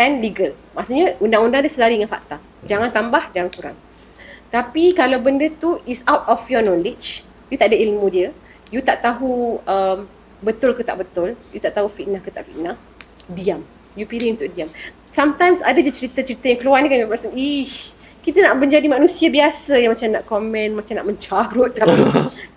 and legal. Maksudnya undang-undang dia selari dengan fakta. Jangan tambah, jangan kurang. Tapi kalau benda tu is out of your knowledge, you tak ada ilmu dia, you tak tahu betul ke tak betul, you tak tahu fitnah ke tak fitnah, diam. You pilih untuk diam. Sometimes ada je cerita-cerita yang keluar ni kan, rasa, kita nak menjadi manusia biasa yang macam nak komen, macam nak mencarut, tapi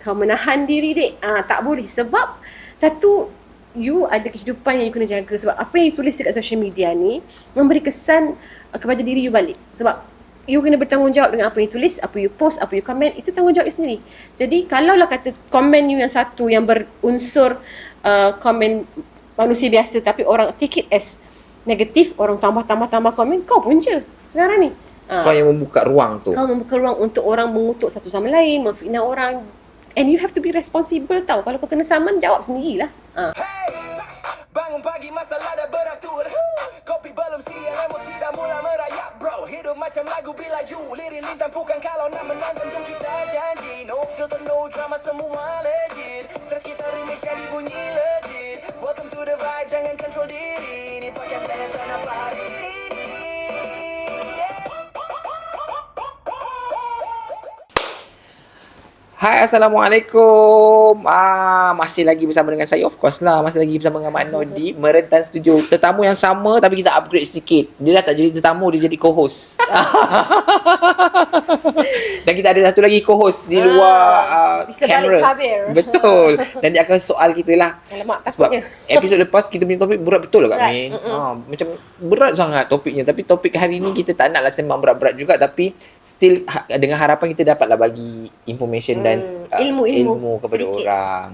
kau menahan diri dek. Tak boleh. Sebab satu, you ada kehidupan yang you kena jaga. Sebab apa yang you tulis dekat social media ni memberi kesan kepada diri you balik. Sebab you kena bertanggungjawab dengan apa yang you tulis, apa you post, apa you komen. Itu tanggungjawab you sendiri. Jadi kalaulah kata komen you yang satu yang berunsur komen manusia biasa, tapi orang take it as negatif, orang tambah komen, kau pun je sekarang ni. Kau yang membuka ruang tu. Kau membuka ruang untuk orang mengutuk satu sama lain, memfitnah orang. And you have to be responsible tau. Kalau kau kena saman, jawab sendirilah. Bangun pagi masalah dah beratur. Kopi belum siap, emosi dah mula merayap bro. Hidup macam lagu bila you lirik lintang, bukan kalau nak menonton. Jom kita janji, no filter, no drama, semua legit. Stress kita remix jadi bunyi legit. Welcome to the vibe, jangan control diri. Ni podcast dan tanpa hari ini. Hai, Assalamualaikum. Masih lagi bersama dengan saya, of course lah. Masih lagi bersama dengan Mak Noh di Merentan Studio. Tetamu yang sama tapi kita upgrade sikit. Dia dah tak jadi tetamu, dia jadi co-host. Dan kita ada satu lagi co-host di luar kamera. Betul. Dan dia akan soal kita lah. Alamak, sebab takutnya. episod lepas kita punya topik berat betul lah Kak Min. Macam berat sangat topiknya. Tapi topik hari ni kita tak naklah sembang berat-berat juga. Tapi still dengan harapan kita dapatlah bagi information dan ilmu kepada sedikit orang.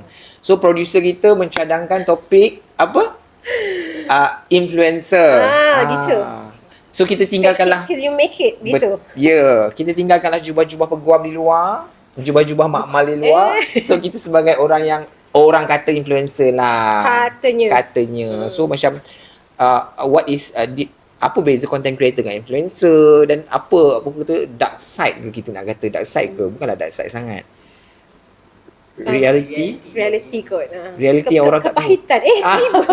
So producer kita mencadangkan topik apa? Influencer. Gitu. So kita tinggalkanlah till you make it gitu. Kita tinggalkanlah jubah-jubah peguam di luar, jubah-jubah makmal di luar. So kita sebagai orang yang orang kata influencer lah. Katanya. So macam what is apa beza content creator dengan influencer, dan apa kata dark side ke, kita nak kata dark side ke? Bukanlah dark side sangat. Reality kot. Reality yang orang kepahitan. Tiba.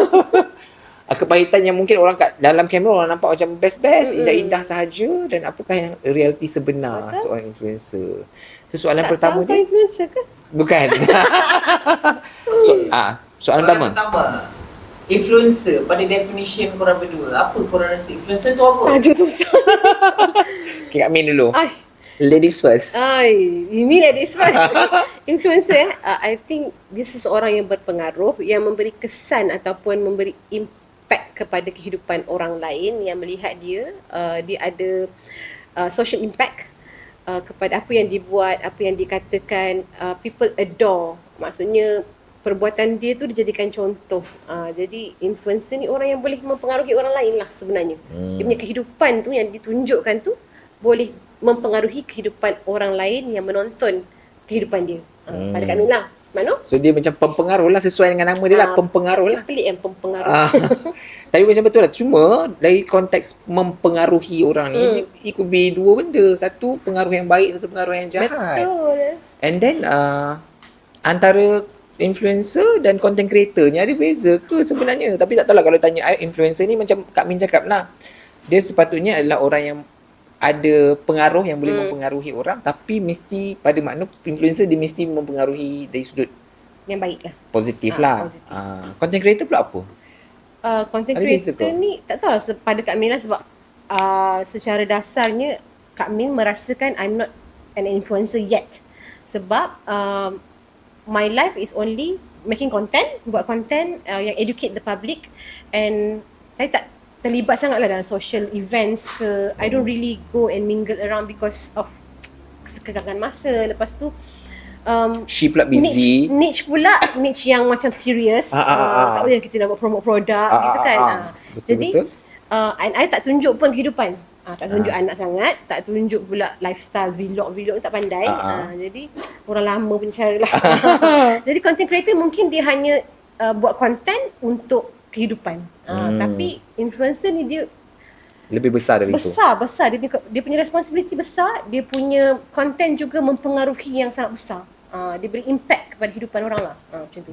Kepahitan yang mungkin orang kat dalam kamera orang nampak macam best-best, indah-indah sahaja, dan apakah yang reality sebenar seorang influencer? So soalan pertama dia. Influencer ke? Bukan. Soalan pertama. Influencer, pada definition korang berdua, apa korang rasa influencer tu apa? Susah. Okay, Kak Min dulu. Ladies first. Ini ladies first. Influencer, I think dia seseorang yang berpengaruh, yang memberi kesan ataupun memberi impact kepada kehidupan orang lain, yang melihat dia ada social impact kepada apa yang dibuat, apa yang dikatakan, people adore. Maksudnya perbuatan dia tu dijadikan contoh. Jadi influencer ni orang yang boleh mempengaruhi orang lain lah sebenarnya. Dia punya kehidupan tu yang ditunjukkan tu boleh mempengaruhi kehidupan orang lain yang menonton kehidupan dia. Pada Kak Min lah. Mana? So dia macam pempengaruh lah, sesuai dengan nama dia lah, pempengaruh lah. Macam pelik yang pempengaruh. Tapi macam betul lah. Cuma dari konteks mempengaruhi orang ni, it could be dua benda. Satu pengaruh yang baik, satu pengaruh yang jahat. Betul. And then antara influencer dan content creator ni ada beza ke sebenarnya? Tapi tak tahulah, kalau tanya influencer ni macam Kak Min cakap lah, dia sepatutnya adalah orang yang ada pengaruh yang boleh mempengaruhi orang, tapi mesti pada makna influencer dia mesti mempengaruhi dari sudut yang baik lah, positif lah. Content creator pula apa? Content creator ni tak tahulah pada Kak Min lah, sebab secara dasarnya Kak Min merasakan I'm not an influencer yet. Sebab my life is only making content, buat content yang educate the public, and saya tak terlibat sangatlah dalam social events ke. I don't really go and mingle around because of kekangan masa. Lepas tu she pula busy. Niche yang macam serious. Tak boleh kita nak buat promote produk gitu kan. Betul, jadi and I tak tunjuk pun kehidupan. Tak tunjuk anak sangat, tak tunjuk pula lifestyle vlog tak pandai. Jadi orang lama punya cara lah. Jadi content creator mungkin dia hanya buat content untuk kehidupan. Tapi influencer ni dia lebih besar dari itu. Besar. Dia punya responsibility besar, dia punya content juga mempengaruhi yang sangat besar. Dia beri impact kepada kehidupan orang lah. Macam tu.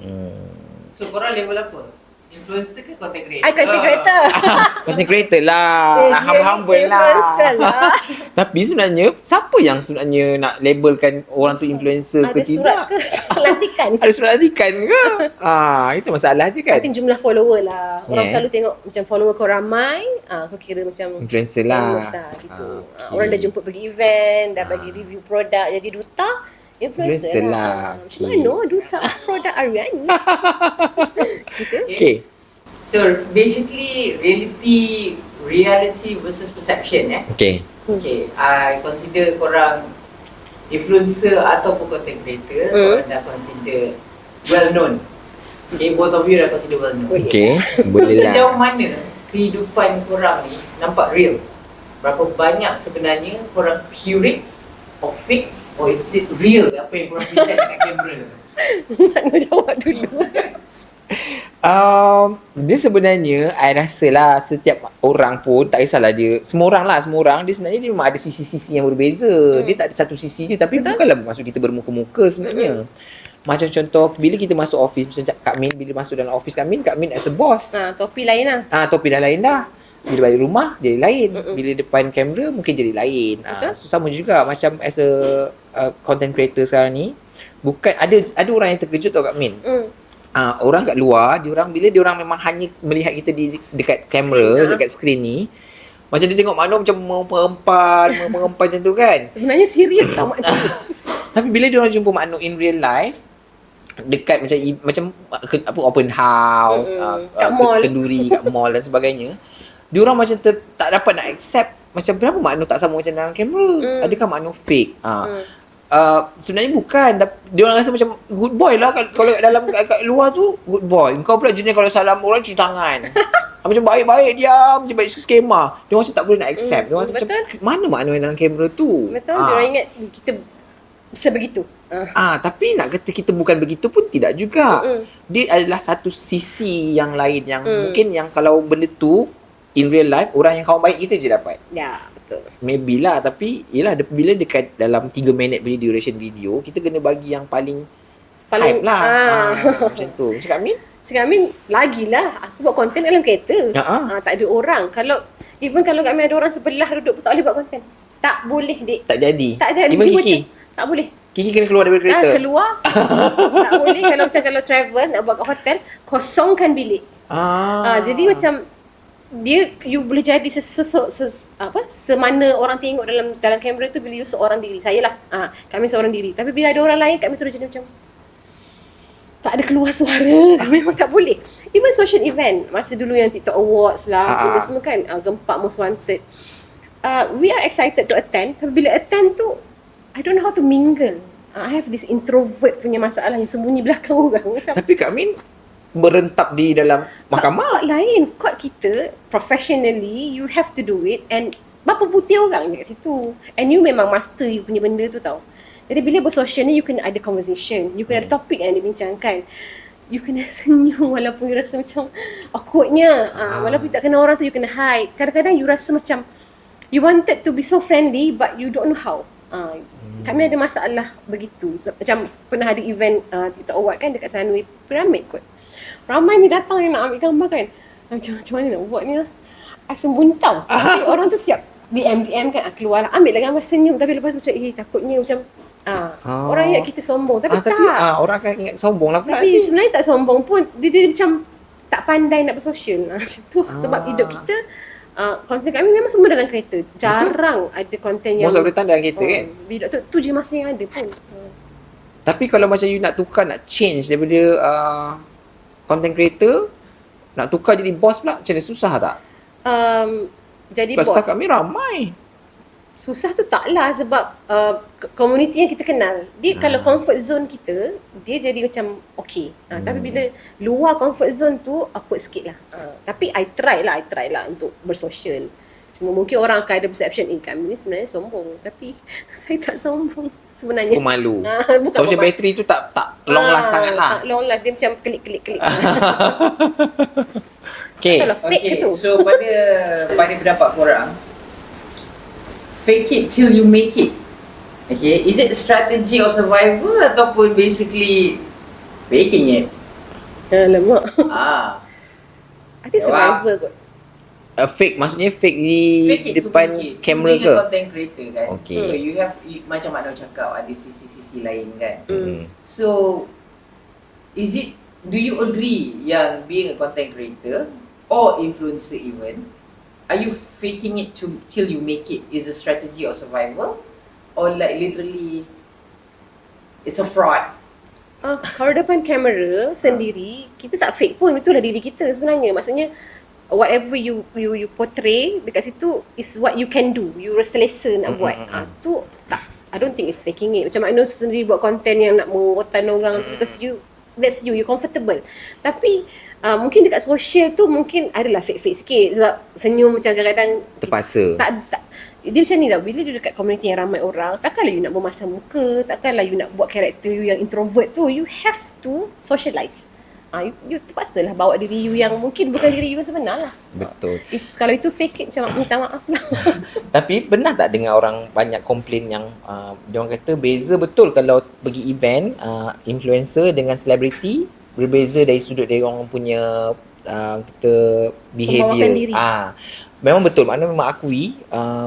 So korang level apa Influencer ke content creator? Content creator. Content creator lah. Humble-humble Influencer lah. Tapi sebenarnya, siapa yang sebenarnya nak labelkan orang tu influencer ke Ada surat tidak? ke latikan? Ada surat latikan ke? Itu masalah je kan? I think jumlah follower lah. Orang Yeah. selalu tengok macam follower kau ramai, kau kira macam Influencer lah. famous lah gitu. Okay. Orang dah jemput pergi event, dah bagi review produk, jadi duta influencer Influencer lah. lah. Macam Okay. mana duta produk Ariani? Gitu. Okay. So basically reality versus perception Okay. Okay, I consider korang influencer ataupun content creator, korang dah consider well known. Okay, both of you dah consider well known. Okay. So Boleh sejauh lah. mana kehidupan korang ni nampak real? Berapa banyak sebenarnya korang curate or fake or is it real apa yang korang present dekat kamera? Mana jawab dulu. Dia sebenarnya I rasa lah setiap orang pun tak kisahlah dia, semua orang dia sebenarnya dia memang ada sisi-sisi yang berbeza. Dia tak ada satu sisi je, tapi bukanlah maksud kita bermuka-muka sebenarnya. Macam contoh bila kita masuk office, macam Kak Min bila masuk dalam office Kak Min as a boss. Topi lain lah. Topi dah lain dah. Bila balik rumah jadi lain. Bila depan kamera mungkin jadi lain. So sama juga macam as a content creator sekarang ni, bukan ada orang yang terkejut tau Kak Min. Orang kat luar, bila dia orang memang hanya melihat kita dekat kamera, dekat skrin ni, macam dia tengok Mano macam merempan macam tu kan. Sebenarnya serius tau makna. Tapi bila dia orang jumpa Mano in real life, dekat macam apa open house, kat mall, kenduri kat mall dan sebagainya, dia orang macam tak dapat nak accept macam kenapa Mano tak sama macam dalam kamera. Adakah Mano fake? Sebenarnya bukan. Dia orang rasa macam good boy lah kalau kat luar tu good boy. Kau pula jenis kalau salam orang cuci tangan. Macam baik-baik dia, macam baik skema. Dia macam tak boleh nak accept. Dia rasa macam mana makna dalam kamera tu? Betul. Dia orang ingat kita sebegitu. Tapi nak kata kita bukan begitu pun tidak juga. Dia adalah satu sisi yang lain yang mungkin yang kalau benda tu in real life orang yang kawan baik kita je dapat. Ya, betul. Maybe lah, tapi yelah bila dekat dalam 3 minit punya duration video, kita kena bagi yang paling hype lah. Macam tu. Cakap Min? Lagilah aku buat konten dalam kereta. Tak ada orang. Even kalau kat Min ada orang sebelah duduk pun tak boleh buat konten. Tak boleh, Dik. Tak jadi. Dia Even Kiki? macam, tak boleh. Kiki kena keluar daripada kereta? Keluar. Tak boleh. Kalau travel nak buat kat hotel, kosongkan bilik. Jadi macam you boleh jadi semana orang tengok dalam kamera tu bila you seorang diri. Saya lah. Kami seorang diri. Tapi bila ada orang lain, kami terus jadi macam tak ada keluar suara. Memang tak boleh. Even social event, masa dulu yang TikTok Awards lah, benda semua kan, Zone 4 Most Wanted. We are excited to attend. Tapi bila attend tu, I don't know how to mingle. I have this introvert punya masalah yang sembunyi belakang orang. Macam, tapi Kak Min berentap di dalam mahkamah. Court lain. Court kita, professionally, you have to do it. And berapa putih orang je kat situ. And you memang master you punya benda tu tau. Jadi bila bersosial ni, you kena ada conversation. You kena ada topik yang dibincangkan. You kena senyum walaupun you rasa macam awkwardnya. Walaupun tak kenal orang tu, you kena hide. Kadang-kadang you rasa macam you wanted to be so friendly but you don't know how. Kami ada masalah begitu. Macam pernah ada event TikTok Award kan dekat Sunway Pyramid kot. Ramai ni datang yang nak ambil gambar kan. Macam mana nak buat ni lah. I sembunyi tau. Tapi orang tu siap DM kan. Keluar lah. Ambil lah gambar senyum. Tapi lepas tu macam takutnya macam orang ingat kita sombong. Tapi tak. Orang akan ingat sombong lah pula. Tapi sebenarnya tak sombong pun. Dia macam tak pandai nak bersosial. Macam tu. Sebab hidup kita, konten kami memang semua dalam kereta. Jarang ada konten yang most of the time dalam kereta kan. Hidup tu je masa yang ada pun. Tapi kalau macam you nak tukar, nak change daripada content creator, nak tukar jadi boss pula, macam mana, susah tak? Jadi sebab bos. staff kami ramai. Susah tu taklah sebab community yang kita kenal. Dia kalau comfort zone kita, dia jadi macam okay. Tapi bila luar comfort zone tu, awkward sikit lah. Tapi I try lah untuk bersosial. Cuma mungkin orang akan ada perception, kami ni sebenarnya sombong. Tapi saya tak sombong sebenarnya. Aku malu. Social battery tu tak long last sangat lah. Long last, dia macam klik. Okay. Kalau fake tu. So pada pendapat korang, fake it till you make it. Okay, is it strategy of survival ataupun basically faking it? Alamak. I think survivor kot. Fake maksudnya fake di Fake it depan to make it. kamera Being ke? a content creator kan. Okay. So macam Makno cakap, ada sisi-sisi lain kan. Hmm. So do you agree yang being a content creator or influencer even, are you faking it till you make it is a strategy of survival, or like literally it's a fraud? Kalau depan kamera sendiri, kita tak fake pun, itulah diri kita sebenarnya. Maksudnya whatever you portray dekat situ is what you can do. You selesa nak buat. Tu tak, I don't think it's faking it. Macam Makno sendiri buat konten yang nak merotan orang tu, because that's you comfortable. Tapi mungkin dekat sosial tu mungkin adalah fake sikit, sebab senyum macam kadang-kadang Terpaksa. tak dia macam ni tau, bila dia dekat komuniti yang ramai orang, takkanlah you nak bermasam muka, takkanlah you nak buat karakter you yang introvert tu. You have to socialize. You terpaksalah bawa diri you yang mungkin bukan diri you yang sebenar lah. Betul. Kalau itu fake it, macam minta maaf lah. Tapi pernah tak dengar orang banyak komplain yang dia orang kata beza betul kalau pergi event influencer dengan selebriti, berbeza dari sudut dari orang punya kita behavior. Membawakan diri. Memang betul. Makna memang akui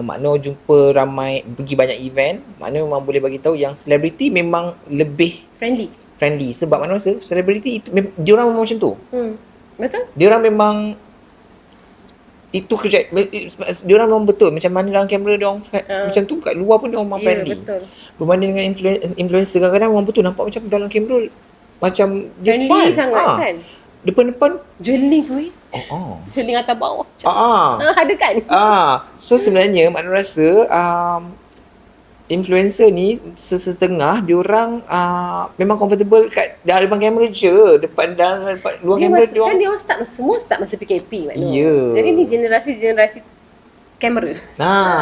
Makna jumpa ramai, pergi banyak event, Makna memang boleh bagi tahu yang selebriti memang lebih friendly. Sebab Makna rasa selebriti itu dia orang memang macam tu. Betul? Dia orang memang itu kerja dia orang memang betul macam mana dalam kamera dia orang macam tu, kat luar pun dia orang memang friendly. Betul. Berbanding dengan influencer, kadang-kadang memang betul nampak macam dalam kamera macam dia Friendly fun sangat kan? Depan-depan Jeling weh. Jeling atas bawah. Ada kan? So sebenarnya Makna rasa influencer ni setengah diorang memang comfortable kat dalam depan kamera je, depan luar kamera dia kan dia orang semua start masa PKP Makno. Ya. Jadi ni generasi kamera.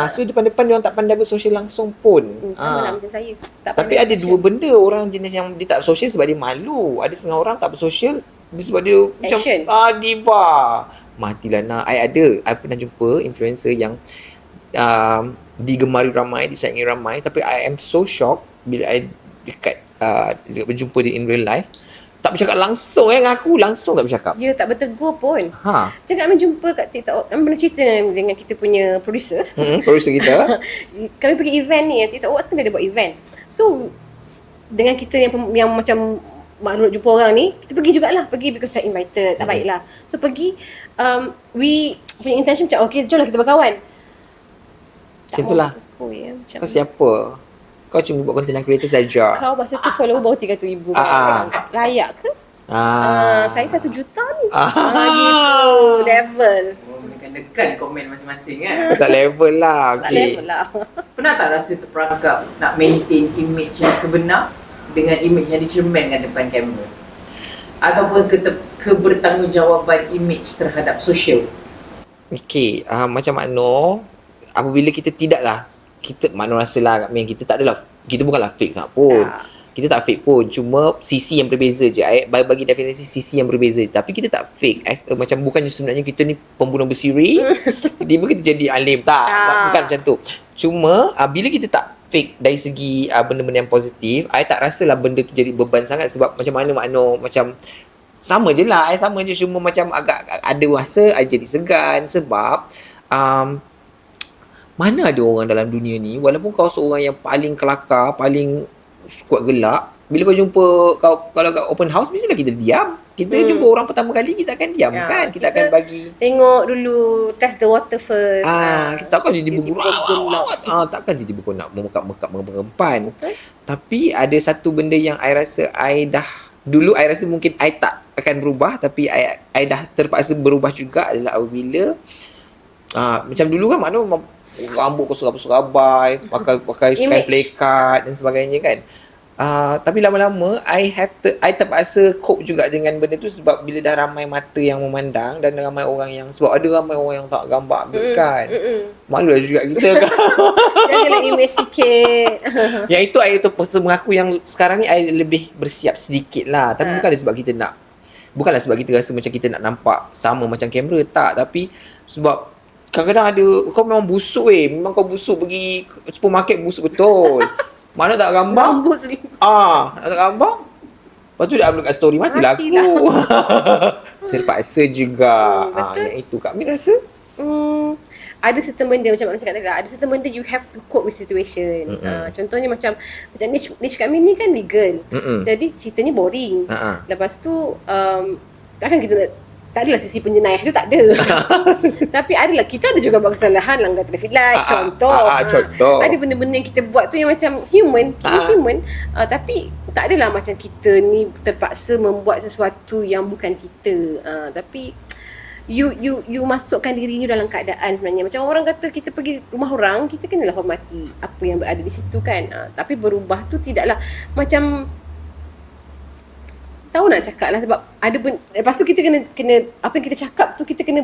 So depan-depan dia orang tak pandai bersosial langsung pun. Sama lah macam saya. Tapi ada dua benda, orang jenis yang dia tak bersosial sebab dia malu. Ada setengah orang tak bersosial sebab dia Action. macam diva. Matilah nak. I pernah jumpa influencer yang digemari ramai, disayangi ramai, tapi I am so shocked bila I dekat berjumpa dia in real life. Tak bercakap langsung dengan aku, langsung tak bercakap. Ya, tak bertegur pun. Macam kami jumpa kat TikTok, kami pernah cerita dengan kita punya producer. Producer kita. Kami pergi event ni, TikTok Awards kan dia ada buat event. So, dengan kita yang macam maklum jumpa orang ni, kita pergi jugalah. Pergi because kita invited, tak baiklah. So, pergi, we punya intention macam, okay, jomlah kita berkawan. Macam itulah. Kau siapa? Kau cuma buat content creator saja. Kau masa tu follower baru 300,000. Layak ke? Saya 1 juta ni. Gitu. Level. Dekat komen masing-masing kan. Tak level lah. Tak level lah. Pernah tak rasa terperangkap nak maintain image yang sebenar dengan image yang dicerminkan depan kamera? Ataupun kebertanggungjawaban image terhadap sosial? Okay, macam Makno, apabila kita tidaklah, Makno rasa lah kat Min, kita bukanlah fake sangat pun. Kita tak fake pun, cuma sisi yang berbeza je. Bagi definisi sisi yang berbeza je. Tapi kita tak fake. Macam bukannya sebenarnya kita ni pembunuh bersiri, tiba-tiba kita jadi alim. Tak, bukan macam tu. Cuma bila kita tak fake dari segi benda-benda yang positif, I tak rasalah benda tu jadi beban sangat. Sebab macam mana Makno, macam sama je lah. I sama je, cuma macam agak ada masa I jadi segan. Sebab mana ada orang dalam dunia ni, walaupun kau seorang yang paling kelakar, paling kuat gelak, bila kau jumpa kalau kat open house, mestilah kita diam. Kita jumpa orang pertama kali, kita akan diam kan. Kita akan bagi tengok dulu, test the water first. Kita takkan jadi bergurau. Takkan jadi kau nak memekap mengempan. Tapi ada satu benda yang I rasa dulu I rasa mungkin I tak akan berubah, tapi I dah terpaksa berubah juga adalah apabila macam dulu kan Makno memang rambut kau serabai, pakai sky play card dan sebagainya kan. Tapi lama-lama I terpaksa cope juga dengan benda tu, sebab bila dah ramai mata yang memandang dan ramai orang yang, sebab ada ramai orang yang tak gambar kan. Malu lah juga kita kan. Janganlah image sikit. Yang itu I terpaksa mengaku yang sekarang ni I lebih bersiap sedikit lah. Tapi bukanlah sebab kita rasa macam kita nak nampak sama macam kamera, tak. Tapi sebab kadang-kadang ada, kau memang busuk memang kau busuk, pergi supermarket busuk betul. Mana tak gambar? Rambut selipat. Tak gambar? Lepas tu dia upload kat story, matilah aku. Terpaksa juga. Betul. Yang itu Kak Min rasa? Ada certain benda macam mana cakap tadi, ada certain benda you have to cope with situation. Contohnya macam niche Kak Min ni kan legal. Jadi ceritanya boring. Lepas tu takkan kita nak, tak adalah sisi penjenayah tu, tak ada. Tapi adalah kita ada juga buat kesalahan, langgar traffic light, contoh. Contoh. Ada benda-benda yang kita buat tu yang macam human. Tapi tak adalah macam kita ni terpaksa membuat sesuatu yang bukan kita. Tapi you masukkan diri you dalam keadaan sebenarnya. Macam orang kata kita pergi rumah orang, kita kenalah hormati apa yang berada di situ kan. Tapi berubah tu tidaklah macam, tahu nak cakap lah, sebab ada lepas tu kita kena apa yang kita cakap tu kita kena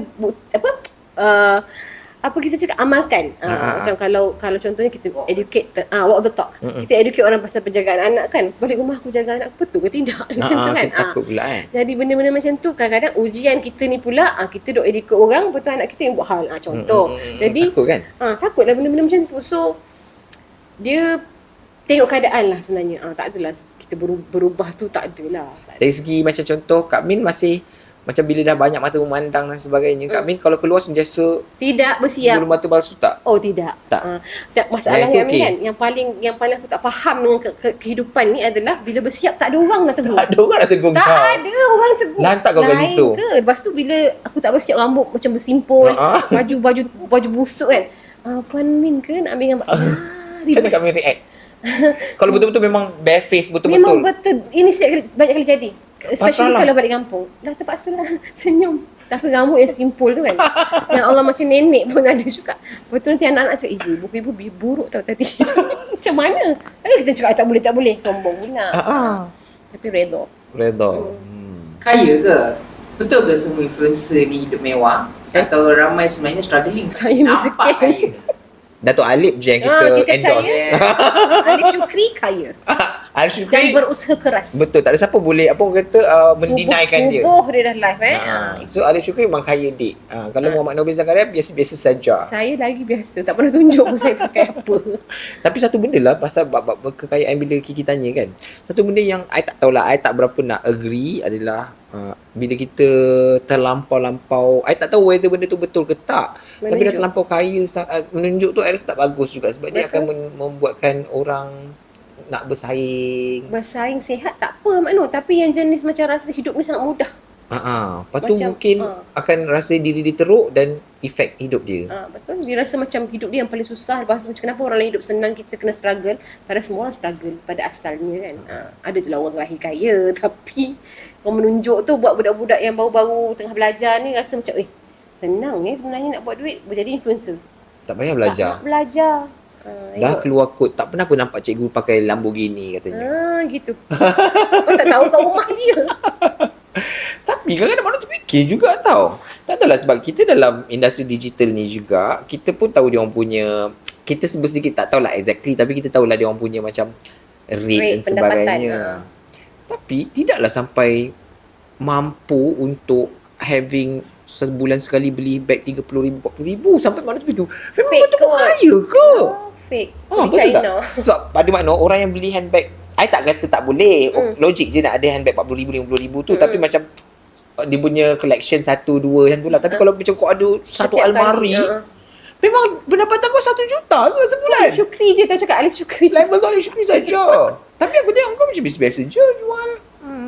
apa kita cakap, amalkan. Macam kalau contohnya kita educate, walk the talk. Kita educate orang pasal penjagaan anak kan. Balik rumah aku jaga anak, betul ke tidak? Macam tu kan. Takut pula kan. Jadi benda-benda macam tu kadang-kadang ujian kita ni pula, kita duk educate orang, betul anak kita yang buat hal. Contoh. Jadi takut kan? Takutlah benda-benda macam tu. So dia tengok keadaan lah sebenarnya. Tak adalah kita berubah tu, tak adalah. Dari segi macam contoh, Kak Min masih macam bila dah banyak mata memandang dan sebagainya, Kak Min kalau keluar sentiasa tidak bersiap. bulu mata palsu tak? Oh tidak. Masalah yang ni kan, yang paling aku tak faham dengan kehidupan ni adalah bila bersiap tak ada orang nak tegur. Tak ada orang nak tegur kau. Tak ada orang tegur. Lantak kau kat situ. Lain ke? Lepas tu bila aku tak bersiap, rambut macam bersimpul, baju busuk kan. Puan Min ke nak ambil gambar? Macam mana Kak Min react? Kalau betul-betul memang bare face betul-betul. Memang betul. Ini banyak kali jadi. Especially Pasalah. kalau balik kampung. Dah terpaksa lah senyum. Tapi rambut yang simpul tu kan. Yang Allah macam nenek pun ada juga. Betul nanti anak-anak cakap, ibu buruk tau tadi. Macam mana? Lagi kita cakap tak boleh. Sombong pula. Tapi redha. Kaya ke? Betul ke semua influencer ni hidup mewah? Atau ramai sebenarnya struggling? Saya Nampak miskin. kaya. Datuk Alip je yang kita endorse. Alif Syukri kaya. Alif Dan Syukri berusaha keras. betul, tak ada siapa boleh apa orang kata mendinaikan dia. Subuh dia dah live So Alif Syukri memang kaya dik. Kalau Muhammad Nobel Zakaria biasa-biasa saja. Saya lagi biasa, tak pernah tunjuk pun saya pakai apa. Tapi satu benda lah pasal bab kekayaan bila Kiki tanya kan. Satu benda yang I tak tahulah, I tak berapa nak agree adalah bila kita terlampau-lampau, I tak tahu whether benda tu betul ke tak. Tapi dah terlampau kaya, menunjuk tu I rasa tak bagus juga sebab dia akan membuatkan orang nak bersaing. Bersaing sihat tak apa makna, tapi yang jenis macam rasa hidup ni sangat mudah. Lepas tu Macam, mungkin akan rasa diri dia teruk dan efek hidup dia. Betul, dia rasa macam hidup dia yang paling susah. Lepas tu macam kenapa orang lain hidup senang, kita kena struggle. Padahal semua orang struggle pada asalnya kan. Ada je lah orang lahir kaya, tapi kau menunjuk tu buat budak-budak yang baru-baru tengah belajar ni rasa macam senang sebenarnya nak buat duit, jadi influencer. Tak payah belajar. Tak nak belajar. Dah keluar kod, tak pernah pun nampak cikgu pakai Lamborghini katanya. Gitu. Kau tak tahu kat rumah dia. Tapi kadang-kadang mana terfikir juga tau. Tak tahulah sebab kita dalam industri digital ni juga, kita pun tahu dia orang punya, kita sebut sedikit tak tahulah exactly, tapi kita tahulah dia orang punya macam rate dan sebagainya. Tapi tidaklah sampai mampu untuk having sebulan sekali beli beg 30,000, 40,000 sampai mana tu memang betul kaya ke? Fake. Betul China. tak? Sebab pada makna orang yang beli handbag, I tak kata tak boleh. Logik je nak ada handbag 40,000, 50,000 tu. Tapi macam dia punya collection 1, 2 macam tu lah. Tapi kalau macam kau ada satu Setiap almari, memang pendapatan kau 1 juta ke sebulan? Alif Syukri je tak cakap Alif Syukri. Level tu Alif Syukri saja. Tapi aku tengok kau macam biasa-biasa je jual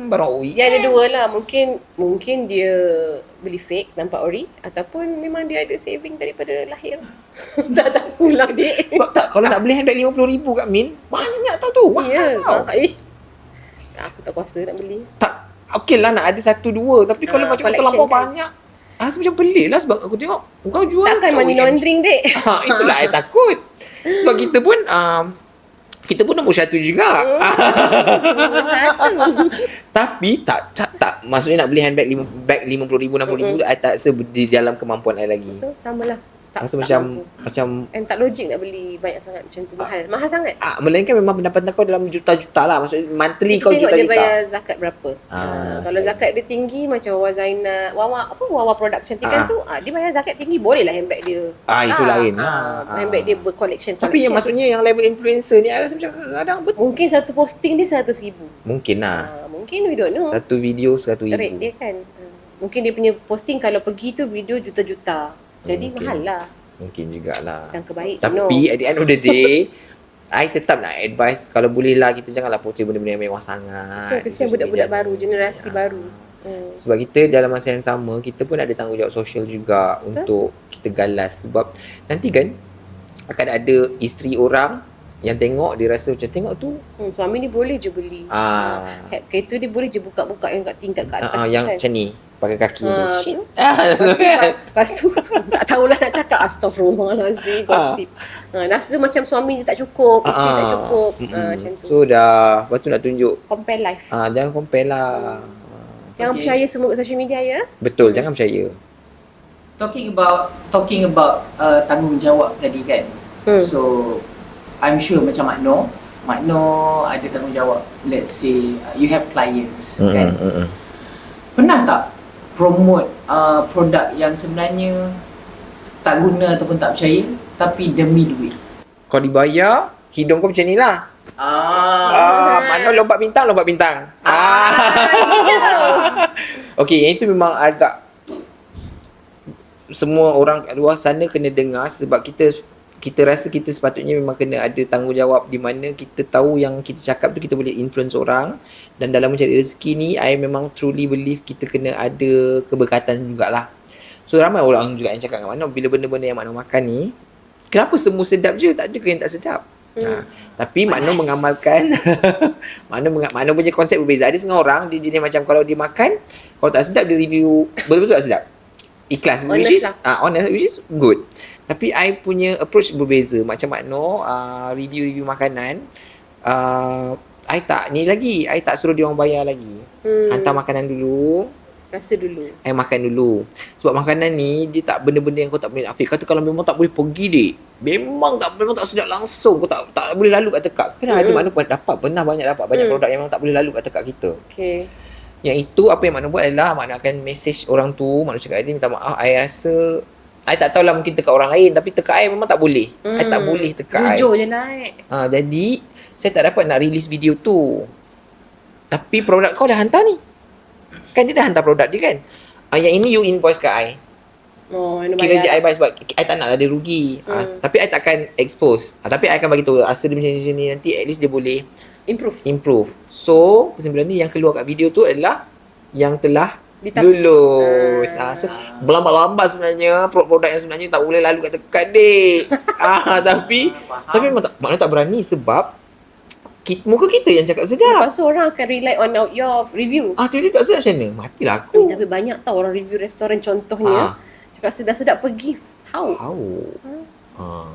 barang ori. Dia ada dua lah. Mungkin dia beli fake nampak ori, ataupun memang dia ada saving daripada lahir. Tak tahulah dia. Sebab tak, kalau nak beli handbag 50,000 kat Min, banyak tau tu. Mahal tau. Aku tak kuasa nak beli. Tak, okey lah nak ada 1, 2. Tapi kalau macam terlampau kan banyak, rasa macam pelik lah sebab aku tengok kau jual Takkan macam money laundering dek. Itulah I takut. Sebab kita pun nombor 1 juga. Nombor 1. Tapi tak maksudnya nak beli handbag 50,000, 60,000 I tak rasa di dalam kemampuan I lagi. Betul, samalah. Rasa macam and tak logik nak beli banyak sangat macam tu. Mahal sangat. melainkan memang pendapatan kau dalam juta-juta lah. Maksudnya monthly kau Tengok juta-juta. dia bayar zakat berapa. Kalau zakat dia tinggi macam Wawa Zainal, Wawa produk kecantikan tu, dia bayar zakat tinggi, boleh lah handbag dia. Itu lain. Handbag dia bercollection. Tapi yang maksudnya yang level influencer ni I rasa macam kadang betul. Mungkin satu posting dia 100,000. Mungkin lah. Mungkin we don't know. Satu video 100,000. Rate dia kan. Mungkin dia punya posting kalau pergi tu video juta-juta. Jadi Mungkin. mahal lah. Mungkin jugalah. Sangka baik. Tapi at the end of the day, I tetap nak advise kalau boleh lah kita janganlah portray benda-benda yang mewah sangat. Betul, kesian budak-budak baru, generasi baru. Sebab kita dalam masa yang sama, kita pun ada tanggungjawab sosial juga untuk kita galas. Sebab nanti kan akan ada isteri orang yang tengok, dia rasa macam tengok tu Suami ni boleh je beli. Kereta dia boleh je buka-buka yang kat tingkat kat atas yang kan. macam ni pakai kaki tu. Shit. Lepas tu tak tahulah nak cakap astagfirullahalazim, gosip. Rasa macam suami dia tak cukup, isteri tak cukup. Macam tu. So dah, lepas tu nak tunjuk. Compare life. Jangan compare lah. Jangan percaya semua kat social media ya. Betul, jangan percaya. Talking about tanggungjawab tadi kan. So I'm sure macam Makno ada tanggungjawab. Let's say you have clients kan. Pernah tak promote produk yang sebenarnya tak guna ataupun tak percaya tapi demi duit? Kau dibayar, hidung kau macam ni lah. Mana lompat bintang. Okey, yang itu memang agak semua orang kat luar sana kena dengar sebab kita rasa kita sepatutnya memang kena ada tanggungjawab di mana kita tahu yang kita cakap tu kita boleh influence orang, dan dalam mencari rezeki ni I memang truly believe kita kena ada keberkatan jugalah. So ramai orang juga yang cakap dengan Makno bila benda-benda yang Makno makan ni, kenapa semua sedap je, tak ada ke yang tak sedap? Tapi Makno mengamalkan Makno punya konsep berbeza. Ada setengah orang dia jenis macam kalau dia makan, kalau tak sedap dia review betul-betul tak sedap, ikhlas, honest, which is good. Tapi I punya approach berbeza. Macam Makno review makanan, I tak ni lagi, I tak suruh dia orang bayar lagi. Hantar makanan dulu, Rasa dulu. I makan dulu. Sebab makanan ni dia tak benda-benda yang kau tak boleh Afiq kata kalau memang tak boleh pergi dek, memang tak sedap langsung, kau tak boleh lalu kat tekak. Kena ada Makno pernah banyak dapat banyak produk yang memang tak boleh lalu kat tekak kita. Okay. Yang itu apa yang Makno buat adalah Makno akan message orang tu, Makno cakap dia minta maaf, I rasa I tak tahulah mungkin tekak orang lain, tapi tekak I memang tak boleh. I tak boleh tekak I. Jujur je lah. Jadi saya tak dapat nak release video tu. Tapi produk kau dah hantar ni. Kan dia dah hantar produk dia kan. Yang ini you invoice kat I. Kira je I buy sebab I tak nak lah dia rugi. Tapi I takkan expose. Tapi I akan bagi tahu rasa dia macam ni, nanti at least dia boleh improve. So kesimpulan ni yang keluar kat video tu adalah yang telah lulus. So berlambat-lambat sebenarnya produk yang sebenarnya tak boleh lalu kat tekan dek. Tapi memang Makno tak berani sebab muka kita yang cakap sedap. Lepas tu orang akan rely on your review. Dia tak sedap macam mana? Matilah aku. Tapi banyak tau orang review restoran contohnya. Cakap sedap-sedap pergi. How?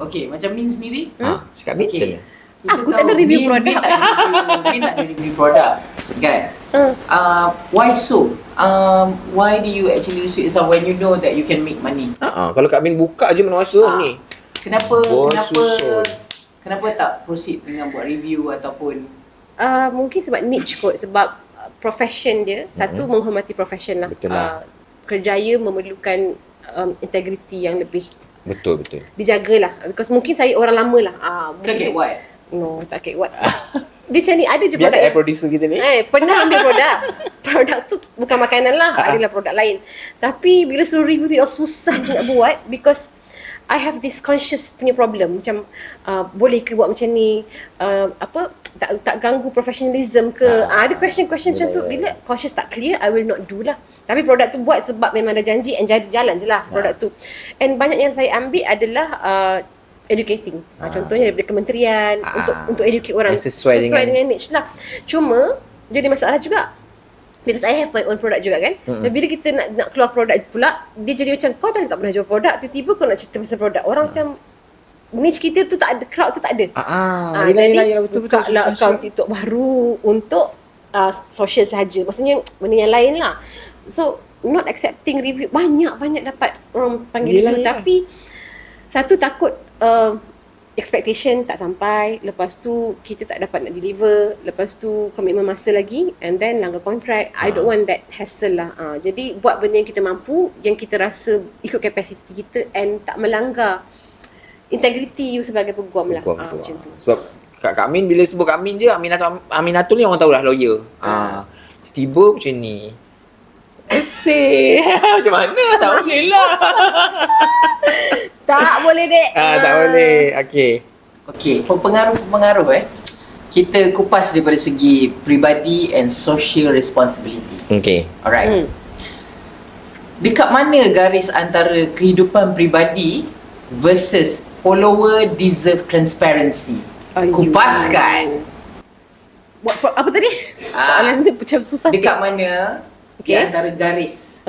Okay, macam Min sendiri. Cakap Min macam mana? Aku tak ada review produk. Min tak ada review produk. Kan? Why so? Why do you actually restrict yourself when you know that you can make money? Kalau Kak Min buka je mana masa ni. Kenapa tak proceed dengan buat review ataupun mungkin sebab niche kot, sebab profession dia. Satu, menghormati profession lah. Betul lah. Kerjaya memerlukan integriti yang lebih Betul. dijagalah. Because mungkin saya orang lama lah. Kek what? No, tak kek what. Dia macam ni, ada je Biar produk. tak producer kita ni. Pernah ambil produk. Produk tu bukan makanan lah. Adalah produk lain. Tapi bila suruh review tu susah nak buat because I have this conscious punya problem. Macam boleh ke buat macam ni, tak ganggu professionalism ke. Ada question-question macam tu. Bila conscious tak clear, I will not do lah. Tapi produk tu buat sebab memang ada janji and jalan je lah produk tu. And banyak yang saya ambil adalah educating. Contohnya daripada kementerian untuk educate orang sesuai dengan niche lah. Cuma jadi masalah juga. Because I have my own product juga kan. Dan bila kita nak keluar produk pula, dia jadi macam kau dah tak pernah jual produk, tiba-tiba kau nak cerita pasal produk. Orang macam niche kita tu tak ada, crowd tu tak ada. Jadi betul lah account TikTok baru untuk social sahaja. Maksudnya benda yang lain lah. So not accepting review, banyak dapat orang panggil review. Tapi satu takut expectation tak sampai, lepas tu kita tak dapat nak deliver, lepas tu komitmen masa lagi, and then langgar kontrak. I don't want that hassle lah. Jadi buat benda yang kita mampu, yang kita rasa ikut kapasiti kita and tak melanggar integriti you sebagai peguam lah. Macam tu. Sebab Kak Min, bila sebut Kak Min je, Aminatul ni orang tahu lah lawyer. Tiba macam ni. Asyik. Macam mana? Tak boleh lah. Tak boleh, Dek. Tak boleh. Okay. Okay, pengaruh kita kupas daripada segi peribadi and social responsibility. Okay. Alright. Dekat mana garis antara kehidupan peribadi versus follower deserve transparency? Kupaskan. Buat apa tadi? Soalan tu macam susah Dekat sikit. mana di antara garis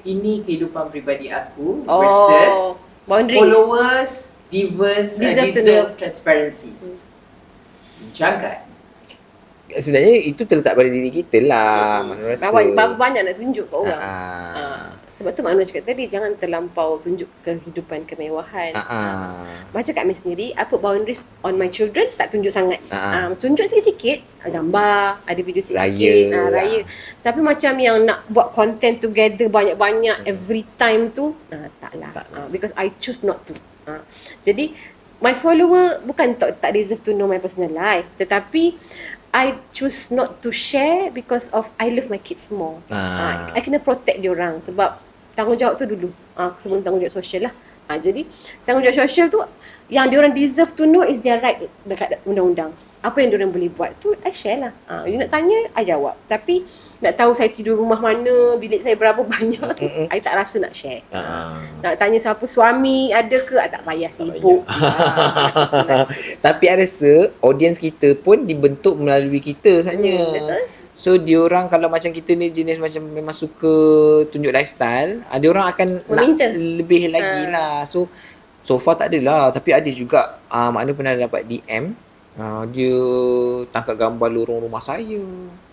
ini kehidupan peribadi aku versus boundaries. followers deserve transparency. Bincangkan. Sebenarnya itu terletak pada diri kita lah. Mana rasa. Banyak nak tunjuk kat orang. Sebab tu Maknur cakap tadi, jangan terlampau tunjuk kehidupan kemewahan. Macam Kak Min sendiri, I put boundaries on my children, tak tunjuk sangat. Tunjuk sikit-sikit, gambar, ada video sikit-sikit, raya. Tapi macam yang nak buat content together banyak-banyak every time tu, taklah. Because I choose not to. Jadi, my follower bukan tak deserve to know my personal life, tetapi I choose not to share because of I love my kids more. I kena protect diorang sebab tanggungjawab tu dulu. Sebelum tanggungjawab sosial lah. Jadi tanggungjawab sosial tu yang diorang deserve to know is their right dekat undang-undang. Apa yang diorang boleh buat tu I share lah. You nak tanya I jawab. Tapi nak tahu saya tidur rumah mana, bilik saya berapa banyak tu I tak rasa nak share. Nak tanya siapa suami ada ke, I tak payah sibuk. Tapi I rasa audience kita pun dibentuk melalui kita sebenarnya. Betul. So diorang kalau macam kita ni jenis macam memang suka tunjuk lifestyle, diorang akan meminta nak lebih lagi lah. So far tak adalah, tapi ada juga Makna pernah dapat DM, dia tangkap gambar lorong rumah saya.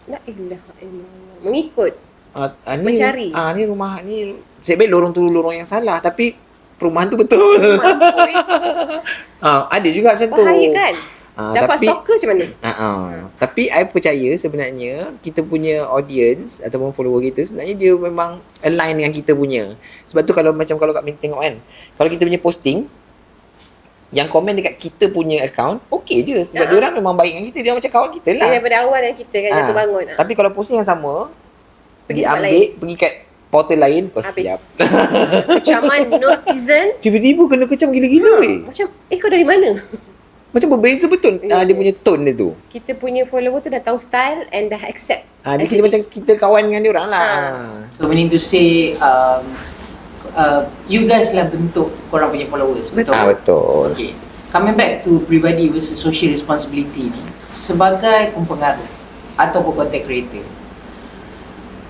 La ilaha illallah. Mengikut. Mencari. Ni rumah ni, sebenarnya lorong tu lorong yang salah, tapi perumahan tu betul. Ada juga macam tu. Bahaya kan? Dapat tapi, stalker macam mana? Tapi I percaya sebenarnya kita punya audience ataupun follower kita sebenarnya dia memang align dengan kita punya. Sebab tu kalau Kak Min tengok kan, kalau kita punya posting yang komen dekat kita punya account, okey je. Sebab diorang memang baik dengan kita. Dia macam kawan kita lah. Daripada awal yang kita kan jatuh bangun. Tapi kalau posting yang sama, Pergi pergi kat portal lain, kau siap. Kecaman netizen. Tiba-tiba kena kecam gila-gila weh. Macam, kau dari mana? Macam berbeza betul dia punya tone dia tu. Kita punya follower tu dah tahu style and dah accept. Dia kita macam kita kawan dengan dia orang lah. So meaning to say you guys lah bentuk korang punya followers. Betul? Betul. Okay. Coming back to pribadi versus social responsibility ni, sebagai pempengaruh ataupun content creator,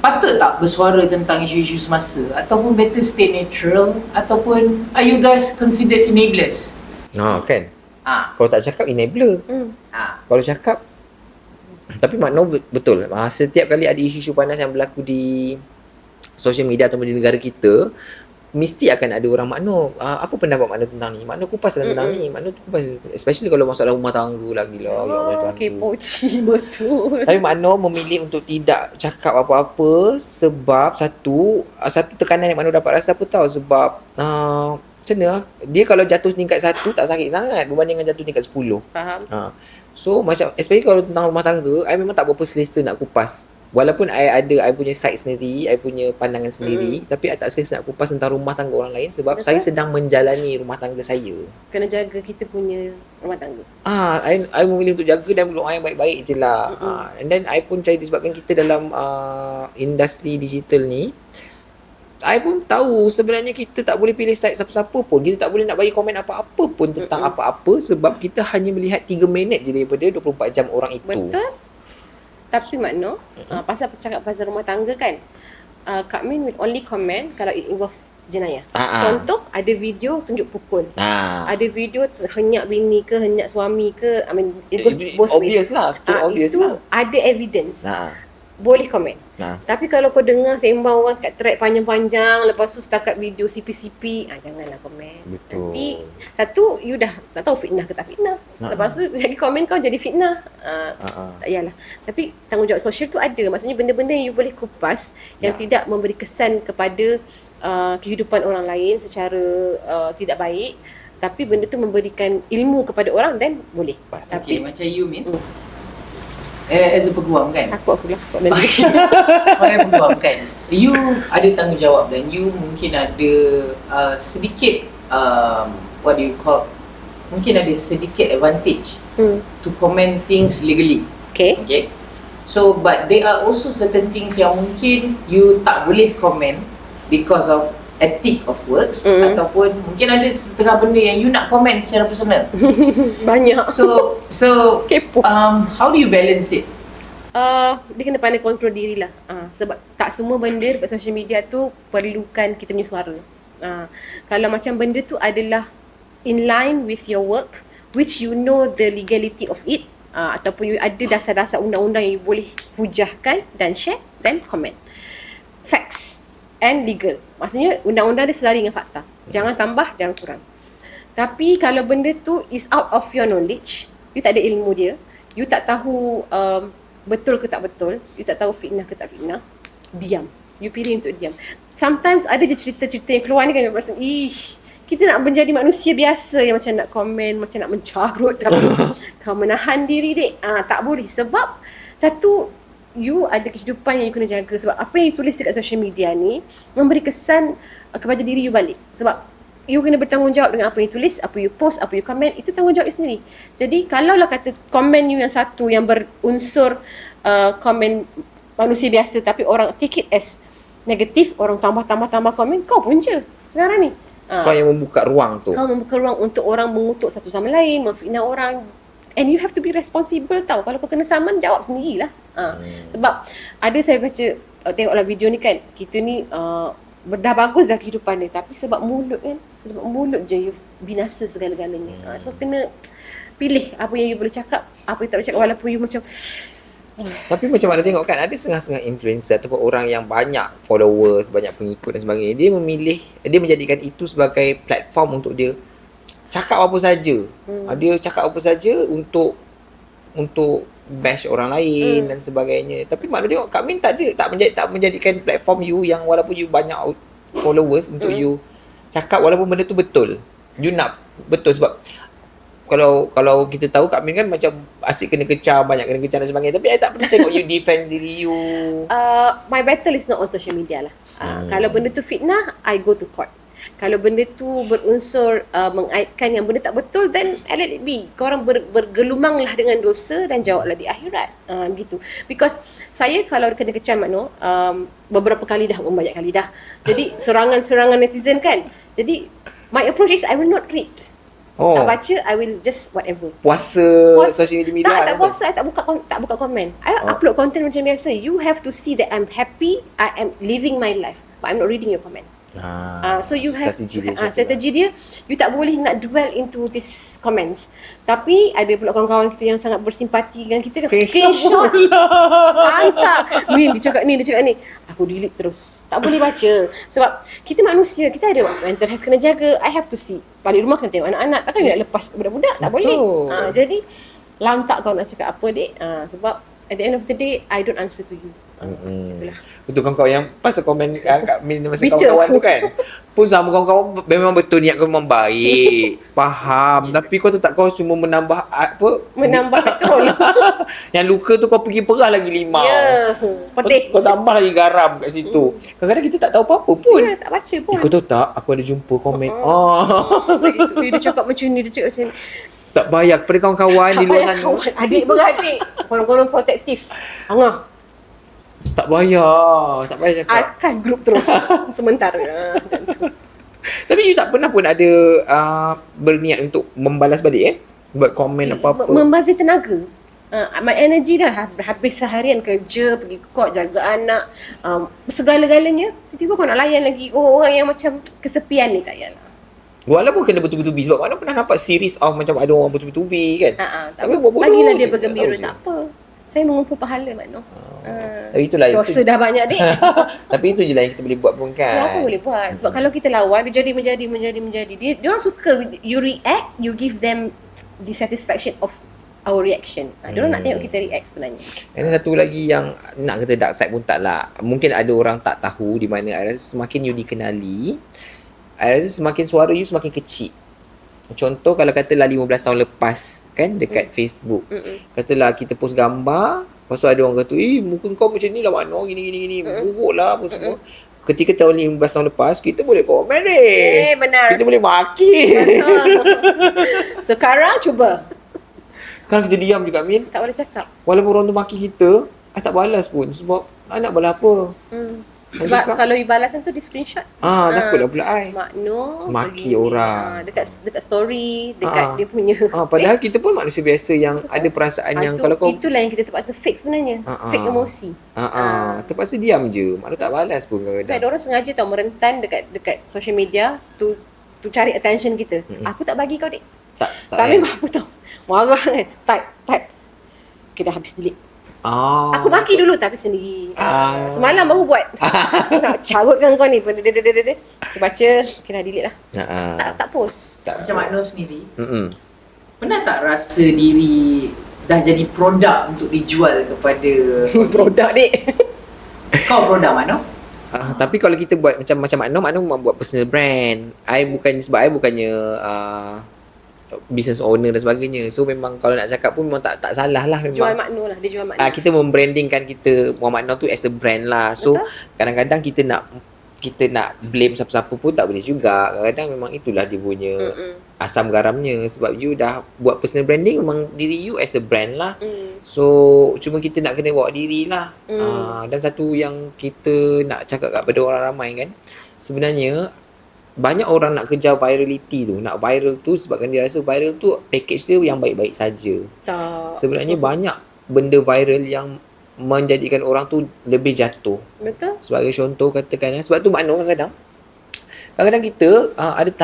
patut tak bersuara tentang isu-isu semasa ataupun better stay natural ataupun are you guys considered enablers? Kan. Kalau tak cakap enabler. Kalau cakap, tapi Makna betul. Setiap kali ada isu-isu panas yang berlaku di social media ataupun di negara kita, mesti akan ada orang Makna, apa pendapat Makna tentang ni? Makna kupas tentang ni. Makna kupas, especially kalau masalah rumah tangga lagi lah. Kepoci betul. Tapi Makna memilih untuk tidak cakap apa-apa sebab satu tekanan yang Makna dapat rasa apa tahu, sebab macam mana, dia kalau jatuh tingkat 1 tak sakit sangat berbanding dengan jatuh tingkat 10. Faham. So macam especially kalau tentang rumah tangga, I memang tak berapa selesa nak kupas. Walaupun I punya side sendiri, I punya pandangan sendiri, tapi I tak selesa nak kupas tentang rumah tangga orang lain sebab saya sedang menjalani rumah tangga saya. Kena jaga kita punya rumah tangga. I memilih untuk jaga dan berdoa yang baik-baik je lah. And then I pun cari disebabkan kita dalam industri digital ni, I pun tahu sebenarnya kita tak boleh pilih side siapa-siapa pun. Kita tak boleh nak bagi komen apa-apa pun tentang apa-apa sebab kita hanya melihat 3 minit je daripada 24 jam orang itu. Betul. Tapi Makna, pasal cakap pasal rumah tangga kan, Kak Min will only comment kalau it involve jenayah. Contoh, ada video tunjuk pukul. Ada video henyak bini ke, henyak suami ke. I mean, it goes both ways. Obvious lah. Obvious itu lah. ada evidence. Boleh komen. Tapi kalau kau dengar sembang orang kat thread panjang-panjang, lepas tu setakat video CP-CP, janganlah komen. Betul. Nanti satu, you dah tak tahu fitnah ke tak fitnah. Lepas tu jadi komen kau jadi fitnah. Tak payahlah. Tapi tanggungjawab sosial tu ada. Maksudnya benda-benda yang you boleh kupas yang tidak memberi kesan kepada kehidupan orang lain secara tidak baik, tapi benda tu memberikan ilmu kepada orang, then boleh. Tapi macam you Min, as a peguam kan, Takut aku lah soalan ni. sebagai peguam kan, you ada tanggungjawab dan you mungkin ada sedikit what do you call, mungkin ada sedikit advantage to comment things legally. Okay. So but there are also certain things yang mungkin you tak boleh comment because of ethic of works, ataupun mungkin ada setengah benda yang you nak comment secara personal. Banyak. So Kepo. how do you balance it? Dia kena pandai kontrol diri lah. Sebab tak semua benda dekat social media tu perlukan kita punya suara. Kalau macam benda tu adalah in line with your work, which you know the legality of it, ataupun you ada dasar-dasar undang-undang yang you boleh hujahkan dan share, then comment. Facts and legal. Maksudnya undang-undang dia selari dengan fakta. Jangan tambah, jangan kurang. Tapi kalau benda tu is out of your knowledge, you tak ada ilmu dia, you tak tahu betul ke tak betul, you tak tahu fitnah ke tak fitnah, diam. You pilih untuk diam. Sometimes ada je cerita-cerita yang keluar ni kan, you rasa, kita nak menjadi manusia biasa yang macam nak komen, macam nak mencarut, tapi kau menahan diri dek. Tak boleh. Sebab satu, you ada kehidupan yang you kena jaga. Sebab apa yang you tulis dekat social media ni memberi kesan kepada diri you balik. Sebab you kena bertanggungjawab dengan apa yang you tulis, apa you post, apa you comment. Itu tanggungjawab you sendiri. Jadi kalaulah kata komen you yang satu yang berunsur komen manusia biasa, tapi orang take it as negatif, orang tambah komen, kau pun je sekarang ni. Kau yang membuka ruang tu. Kau membuka ruang untuk orang mengutuk satu sama lain, memfitnah orang. And you have to be responsible tau. Kalau kau kena saman, jawab sendirilah. Sebab ada saya baca, tengoklah video ni kan, kita ni dah bagus dah kehidupan dia, tapi sebab mulut kan, sebab mulut je you binasa segala-galanya. So kena pilih apa yang you boleh cakap, apa yang tak boleh cakap, walaupun you macam Tapi macam mana tengok kan, ada setengah-setengah influencer ataupun orang yang banyak followers, banyak pengikut dan sebagainya, dia menjadikan itu sebagai platform untuk dia cakap apa saja. Dia cakap apa saja untuk bash orang lain dan sebagainya. Tapi makna tengok Kak Min tak menjadikan platform you yang walaupun you banyak followers untuk you cakap walaupun benda tu betul. You nak betul sebab kalau kita tahu Kak Min kan macam asyik kena kecam, banyak kena kecam dan sebagainya. Tapi I tak pernah tengok you defense diri you. My battle is not on social media lah. Kalau benda tu fitnah, I go to court. Kalau benda tu berunsur mengaitkan yang benda tak betul, then let it be. Korang bergelumanglah dengan dosa dan jawablah di akhirat. Gitu. Because saya kalau kena kecam beberapa kali dah, banyak kali dah. Jadi serangan netizen kan. Jadi my approach is I will not read. Tak baca, I will just whatever. Puasa social media. Tak puasa, I tak buka komen. I upload content macam biasa. You have to see that I'm happy, I am living my life, but I'm not reading your comment. So you have strategi dia, you tak boleh nak dwell into these comments. Tapi ada pula kawan-kawan kita yang sangat bersimpati dengan kita, screenshot hantar, dia cakap ni, aku delete terus, tak boleh baca. Sebab kita manusia, kita ada mental health kena jaga. I have to see, balik rumah kena tengok anak-anak, takkan nak lepas ke budak-budak, tak boleh. Jadi lantak kau nak cakap apa dek, sebab at the end of the day I don't answer to you. Itulah. Betul kawan-kawan yang pasal komen Kak Min masa kawan-kawan tu kan, pun sama kawan-kawan memang betul niat kau memang baik, faham, tapi kau tu tak, kau cuma menambah betul. Yang luka tu kau pergi perah lagi limau. Pedih. Kau tambah lagi garam kat situ. Kadang-kadang kita tak tahu apa-apa pun. Tak baca pun. Kau tahu tak, aku ada jumpa komen. Dia cakap macam ni, dia cakap macam ni. Tak payah kepada kawan-kawan di luar sana. Adik beradik, korang-korang protektif. Tak payah cakap. Archive group terus sementara. Macam tu. Tapi you tak pernah pun ada berniat untuk membalas balik buat komen apa-apa? Membazir tenaga. My energy dah habis seharian kerja, pergi court, jaga anak, segala-galanya. Tiba-tiba kau nak layan lagi orang yang macam kesepian ni, tak payahlah. Walaupun kena bertubi-tubi, sebab mana pernah nampak series of macam ada orang bertubi-tubi kan. Tapi bagilah dia bergembira, tak apa. Saya mengumpul pahala makno. Tapi itulah dosa dah banyak dek. Tapi itu je lah yang kita boleh buat pun kan. Apa boleh buat? Sebab kalau kita lawan, dia jadi menjadi. Dia orang suka you react, you give them the satisfaction of our reaction. Dia orang nak tengok kita react sebenarnya. Ada satu lagi yang nak kata dark side pun tak lah. Mungkin ada orang tak tahu, di mana I rasa semakin you dikenali, I rasa semakin suara you semakin kecil. Contoh kalau katalah 15 tahun lepas kan dekat Facebook. Katalah kita post gambar, Lepas tu ada orang kata, muka kau macam ni lah Makno, gini. Buruk lah apa semua. Ketika tahun 15 tahun lepas, kita boleh komen Benar. Kita boleh maki. Sekarang cuba. Sekarang kita diam juga, Min. Tak boleh cakap. Walaupun orang tu maki kita, I tak balas pun. Sebab I nak balas apa? Sebab kalau balasan tu di screenshot. Takutlah pula I. Makno Maki pergi, orang. dekat story, dekat dia punya. Padahal kita pun manusia biasa yang ada perasaan yang kalau kau itulah yang kita terpaksa fake sebenarnya. Fake emosi. Terpaksa diam je. Maknanya tak balas pun Tapi kadang-kadang. ada orang sengaja tau merentan dekat social media tu cari attention kita. Aku tak bagi kau, Dik. Kami apa tau. Marah kan. Type. Okay, dah habis delete. Aku maki dulu tapi sendiri. Semalam baru buat. Nak carutkan kau ni. Aku baca, okay, dah delete lah. Tak post. Macam Makno sendiri, pernah tak rasa diri dah jadi produk untuk dijual kepada Produk, Dik. Kau produk Makno? Tapi kalau kita buat macam Makno buat personal brand. Sebab I bukannya business owner dan sebagainya. So memang kalau nak cakap pun memang tak salah lah. Memang Jual Makno lah. Dia jual Makno. kita membrandingkan kita Muhammad Makno tu as a brand lah. So kadang-kadang kita nak blame siapa-siapa pun tak boleh juga. Kadang-kadang memang itulah dia punya asam garamnya. Sebab you dah buat personal branding, memang diri you as a brand lah. So cuma kita nak kena bawa diri lah. Dan satu yang kita nak cakap kepada orang ramai kan, sebenarnya banyak orang nak kejar virality tu. Nak viral tu sebabkan dia rasa viral tu package dia yang baik-baik saja. Sebenarnya banyak benda viral yang menjadikan orang tu lebih jatuh. Betul. Sebagai contoh katakan, sebab tu Makno kadang-kadang kita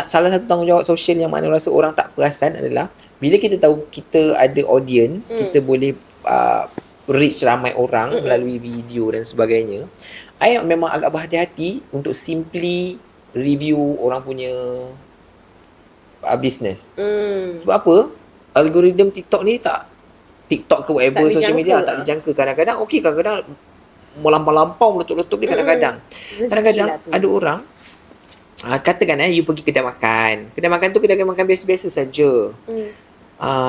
salah satu tanggungjawab sosial yang Makno rasa orang tak perasan adalah bila kita tahu kita ada audience, kita boleh reach ramai orang melalui video dan sebagainya. I memang agak berhati-hati untuk simply review orang punya business. Sebab apa? Algoritma TikTok ni TikTok ke whatever social media tak dijangka. Kadang-kadang kadang-kadang melampau-lampau meletup-letup dia kadang-kadang. Kadang-kadang ada orang katakan you pergi kedai makan. Kedai makan tu kedai makan biasa-biasa saja.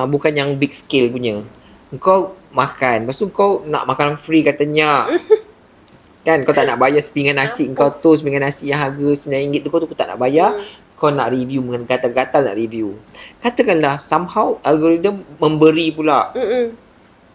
Bukan yang big scale punya. Kau makan, lepas tu kau nak makanan free katanya. Kan kau tak nak bayar sepinggan nasi kau tu, sepinggan nasi yang harga RM9 tu kau tak nak bayar. Kau nak review dengan gatal-gatal nak review. Katakanlah somehow algoritma memberi pula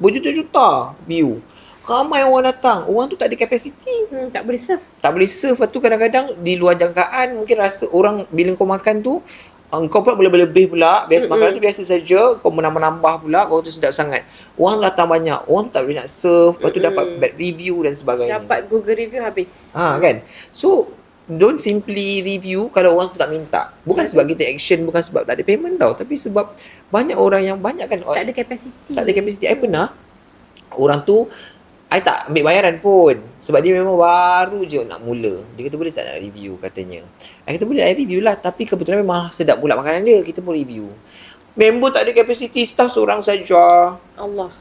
berjuta-juta view. Ramai orang datang. Orang tu tak ada kapasiti. Tak boleh serve. Tak boleh serve. Lepas tu kadang-kadang di luar jangkaan mungkin rasa orang bila kau makan tu kau pula boleh berlebih pula. Biasa makanan tu biasa saja. Kau menambah-nambah pula. Kau tu sedap sangat. Orang datang banyak. Orang tu tak boleh nak serve. Lepas tu dapat bad review dan sebagainya. Dapat Google review habis. Kan. So don't simply review kalau orang tu tak minta. Bukan sebab kita action, bukan sebab tak ada payment tau. Tapi sebab banyak orang yang banyak kan Tak ada kapasiti. Tak ada kapasiti. I pernah orang tu I tak ambil bayaran pun. Sebab dia memang baru je nak mula. Dia kata boleh tak nak review katanya. I kata boleh, I review lah. Tapi kebetulan memang sedap pula makanan dia. Kita pun review. Member tak ada kapasiti, staff seorang saja. Allah.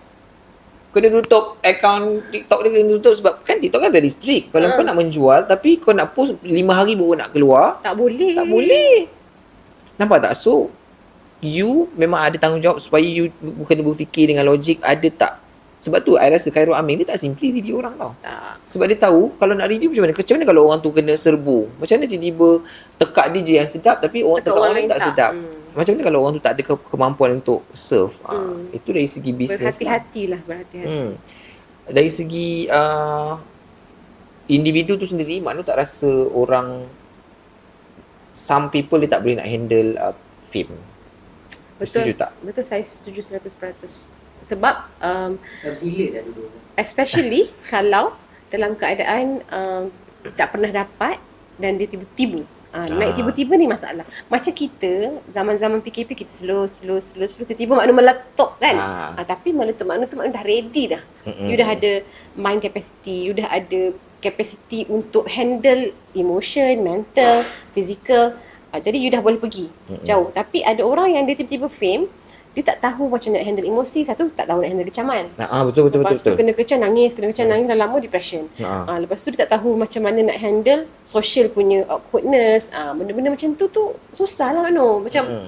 Kena tutup akaun TikTok dia, kena tutup sebab kan TikTok kan very strict. Kalau kau nak menjual tapi kau nak post 5 hari baru nak keluar, Tak boleh. tak boleh. Nampak tak? So you memang ada tanggungjawab supaya you kena berfikir dengan logik. Ada tak? Sebab tu I rasa Khairul Amin dia tak simply review orang tau. Tak. Sebab dia tahu kalau nak review macam mana. Macam mana kalau orang tu kena serbu? Macam mana tiba-tiba tekak dia je yang sedap tapi orang tekak orang lain tak sedap? Macam mana kalau orang tu tak ada kemampuan untuk serve? Itu dari segi bisnes. Berhati-hatilah, berhati-hati. Dari segi individu tu sendiri, Makno tak rasa orang, some people dia tak boleh nak handle fame. Betul. Setuju tak? Betul, saya setuju 100%. Sebab Dah bersilit dah dulu. especially kalau dalam keadaan tak pernah dapat dan dia tiba-tiba naik tiba-tiba ni masalah. Macam kita zaman-zaman PKP kita slow tiba-tiba Makno meletup kan. Tapi meletup Makno dah ready dah. You dah ada mind capacity, you dah ada capacity untuk handle emotion, mental, physical. Jadi you dah boleh pergi jauh. Tapi ada orang yang dia tiba-tiba fame, dia tak tahu macam nak handle emosi. Satu, tak tahu nak handle kecaman. Betul. Lepas tu kena kecam nangis, dah lama depression. Lepas tu dia tak tahu macam mana nak handle social punya awkwardness. Benda-benda macam tu susah lah Makno. Macam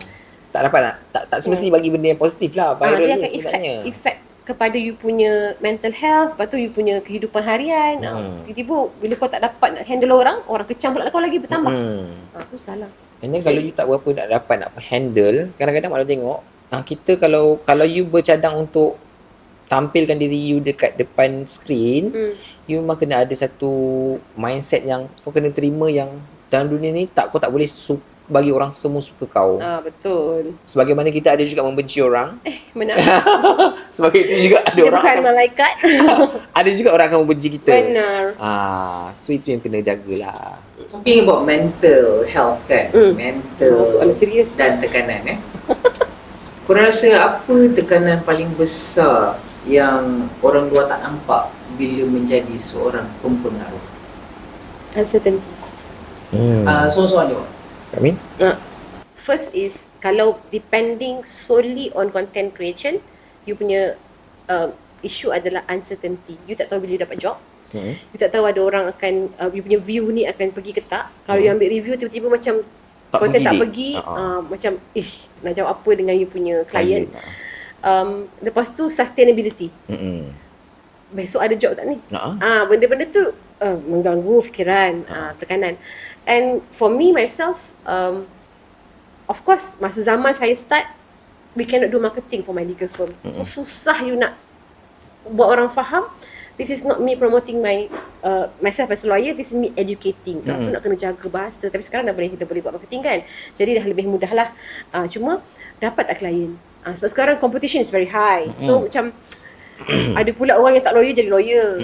tak dapat nak tak semestinya bagi benda yang positif lah. Viral dia ni akan sebenarnya. effect kepada you punya mental health, lepas tu you punya kehidupan harian. Tiba-tiba bila kau tak dapat nak handle orang kecam pula kau lagi bertambah. Tu salah. And then kalau you tak berapa nak dapat nak handle, kadang-kadang maklum tengok, kita kalau you bercadang untuk tampilkan diri you dekat depan skrin, you memang kena ada satu mindset yang kau kena terima yang dalam dunia ni kau tak boleh bagi orang semua suka kau. Betul. Sebagaimana kita ada juga membenci orang. Benar. Sebagai itu juga ada Dia orang bukan malaikat. ada juga orang akan membenci kita. Benar. So itu yang kena jagalah. Talking about mental health kan, mental soalan serius dan tekanan korang rasa apa tekanan paling besar yang orang luar tak nampak bila menjadi seorang pempengaruh? Uncertainties. Soal-soal jawab. Amin. First is, kalau depending solely on content creation, you punya issue adalah uncertainty. You tak tahu bila you dapat job. You tak tahu ada orang akan, you punya view ni akan pergi ke tak. Kalau you ambil review tiba-tiba macam content tak pergi, macam nak jawab apa dengan you punya client. Lepas tu sustainability. Besok ada job tak ni? Benda-benda tu mengganggu fikiran, tekanan. And for me myself, of course masa zaman saya start, we cannot do marketing for my legal firm. So susah you nak buat orang faham. This is not me promoting myself as a lawyer, this is me educating. So nak kena jaga bahasa. Tapi sekarang dah boleh buat marketing kan, jadi dah lebih mudah lah. Cuma dapat tak klien? Sebab sekarang competition is very high. So macam ada pula orang yang tak lawyer jadi lawyer.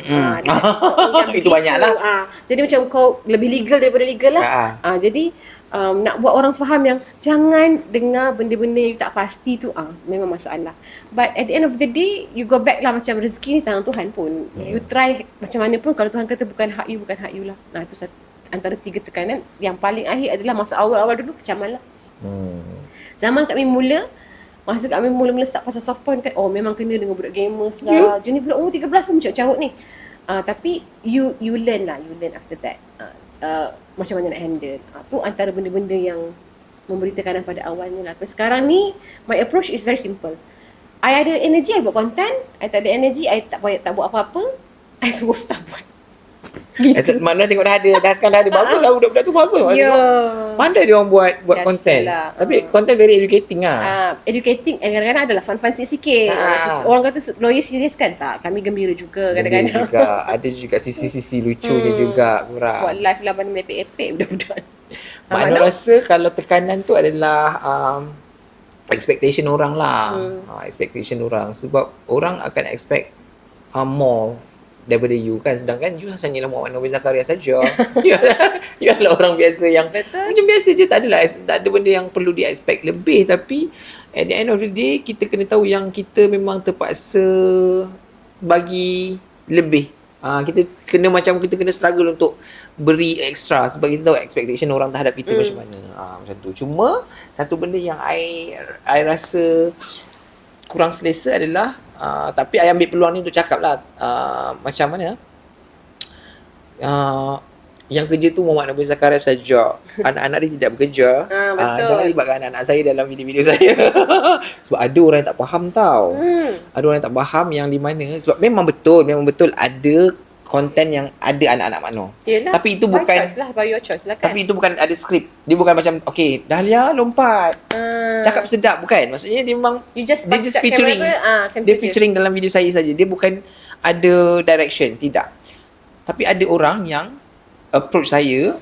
Itu banyak lah. Jadi macam kau lebih legal daripada legal lah. Jadi nak buat orang faham yang jangan dengar benda-benda yang tak pasti tu, memang masalah. But at the end of the day, you go back lah, macam rezeki ni tangan Tuhan pun. You try macam mana pun, kalau Tuhan kata bukan hak you lah. Itu antara 3 tekanan. Yang paling akhir adalah masa awal-awal dulu kecaman lah. Zaman kami mula, masa kami mula-mula start pasal soft porn kan, memang kena dengan budak gamers lah. Jenis budak umur 13 pun carut-carut ni. Tapi you learn after that. Macam mana nak handle. Tu antara benda-benda yang memberi tekanan pada awalnya lah. Tapi sekarang ni, my approach is very simple. I ada energy, I buat content. I tak ada energy, I tak buat apa-apa. I suruh staff buat. Gitu. Mana tengok dah sekarang dah ada. Bagus lah budak-budak tu, bagus. Pandai dia orang buat content. Tapi content very educating lah. Educating, and kadang-kadang adalah fun-fun sikit. Orang kata lawyer serius kan? Tak, kami gembira juga kadang-kadang. Ada juga sisi-sisi lucunya juga kurang. Buat live lah mana epek-epek budak-budak. Mana rasa kalau tekanan tu adalah expectation orang lah. Expectation orang. Sebab orang akan expect more daripada you kan, sedangkan you hanyalah Muhammad Nobel Zakaria saja. You adalah orang biasa yang macam biasa je, tak ada benda yang perlu di expect lebih. Tapi at the end of the day, kita kena tahu yang kita memang terpaksa bagi lebih. Kita kena struggle untuk beri extra sebab kita tahu expectation orang terhadap kita macam mana. Macam tu. Cuma satu benda yang I rasa kurang selesa adalah tapi I ambil peluang ni untuk cakap lah macam mana yang kerja tu Muhammad Nobel Zakaria saja. Anak-anak dia tidak bekerja. Jangan libatkan anak-anak saya dalam video-video saya. Sebab ada orang yang tak faham tau. Ada orang yang tak faham yang di mana. Sebab memang betul ada konten yang ada anak-anak Makno. Tapi itu bukan by your choice lah kan. Tapi itu bukan ada skrip. Dia bukan macam okay, Dahlia lompat. Cakap sedap bukan. Maksudnya dia memang dia just featuring. Dia featuring dalam video saya saja. Dia bukan ada direction, tidak. Tapi ada orang yang approach saya.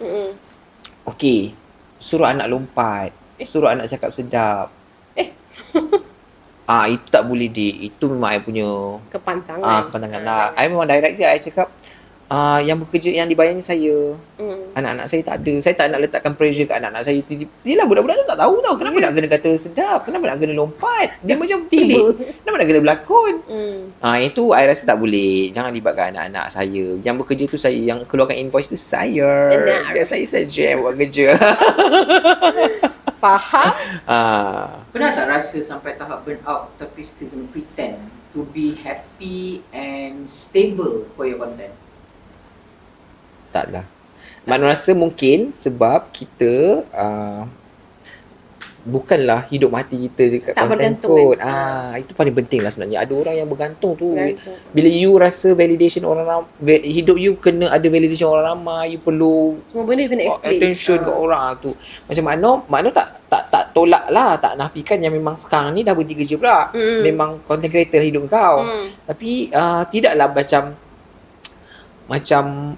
Okay, suruh anak lompat. Suruh anak cakap sedap. Itu tak boleh itu memang I punya kepantangan lah. I memang direct je. I cakap yang bekerja, yang dibayarnya saya. Anak-anak saya tak ada. Saya tak nak letakkan pressure kat anak-anak saya. Yelah, budak-budak tu tak tahu tau kenapa nak kena kata sedap, kenapa nak kena lompat. Dia macam pelik. Kenapa nak kena berlakon. Itu I rasa tak boleh. Jangan libatkan anak-anak saya. Yang bekerja tu saya, yang keluarkan invoice tu saya. Biar saya saja yang buat kerja. Faham? Pernah tak rasa sampai tahap burn out tapi still kena pretend to be happy and stable for your content? Taklah. Mana rasa mungkin sebab kita bukanlah hidup mati kita dekat Tak content bergantung kot. Itu paling penting lah sebenarnya. Ada orang yang bergantung tu. Bergantung. Bila you rasa validation orang ramai, hidup you kena ada validation orang ramai, you perlu Semua benda kena explain. attention kat orang tu. Macam Mano tak tolak lah, tak nafikan yang memang sekarang ni dah berhenti kerja pula. Memang content creator hidup kau. Tapi tidaklah macam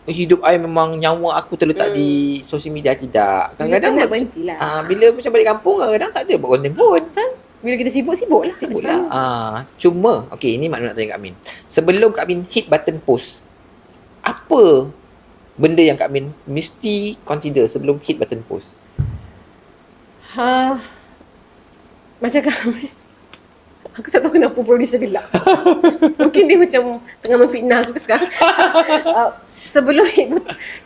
hidup I memang nyawa aku terletak di social media, tidak. Kadang-kadang nak berhenti lah. bila macam balik kampung kadang-kadang tak ada buat konten pun. Bila kita sibuk lah. Sibuk lah. Cuma ini Mak Nur nak tanya Kak Min. Sebelum Kak Min hit button post, apa benda yang Kak Min mesti consider sebelum hit button post? Macam kami. Aku tak tahu kenapa producer gelak. Mungkin dia macam tengah memfitnah aku sekarang. Sebelum hit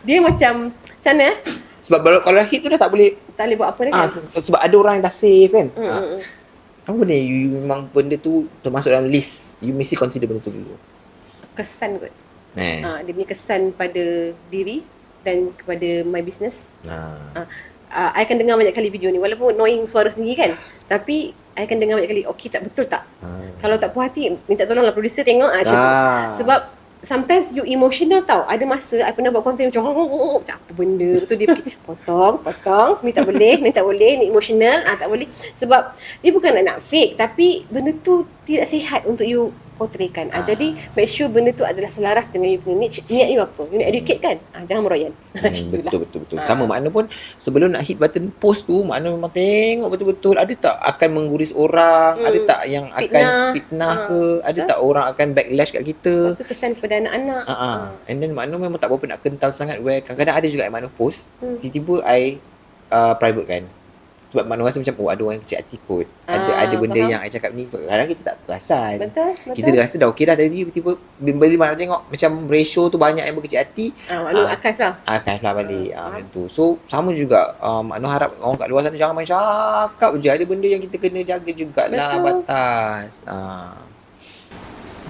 dia macam mana Sebab kalau hit tu dah tak boleh buat apa dah kan. sebab ada orang yang dah save kan. Apa benda you memang benda tu termasuk dalam list, you mesti consider benda tu dulu. Kesan kot. Dia punya kesan pada diri dan kepada my business. I akan dengar banyak kali video ni walaupun knowing suara sendiri kan, tapi I akan dengar banyak kali, okey tak betul tak? Kalau tak puas hati minta tolonglah producer tengok macam tu. Sebab sometimes you emotional tau. Ada masa I pernah buat konten macam apa benda. Betul dia fikir potong, ni tak boleh, ni emotional, tak boleh. Sebab dia bukan nak fake, tapi benda tu tidak sihat untuk you portraykan. Jadi make sure benda tu adalah selaras dengan you punya niche. Niat you apa? You nak educate kan? Jangan meroyan. Betul. Sama makna pun sebelum nak hit button post tu, makna memang tengok betul-betul ada tak akan mengguris orang, ada tak yang akan fitnah ke, ada tak orang akan backlash kat kita. Maksud kesan kepada anak-anak. And then makna memang tak berapa nak kental sangat, where kadang-kadang ada juga yang makna post, tiba-tiba I private kan. Sebab makna rasa macam ada orang kecil hati kot. Ada benda faham. yang I cakap ni sebab kadang kita tak perasan. Betul. Kita dah rasa dah okey dah, tadi tiba-tiba bila mana tengok macam ratio tu banyak yang berkecil hati. Maklum archive lah. Archive lah balik. Macam tu. So sama juga makna harap orang kat luar sana jangan main cakap je. Ada benda yang kita kena jaga jugalah batas.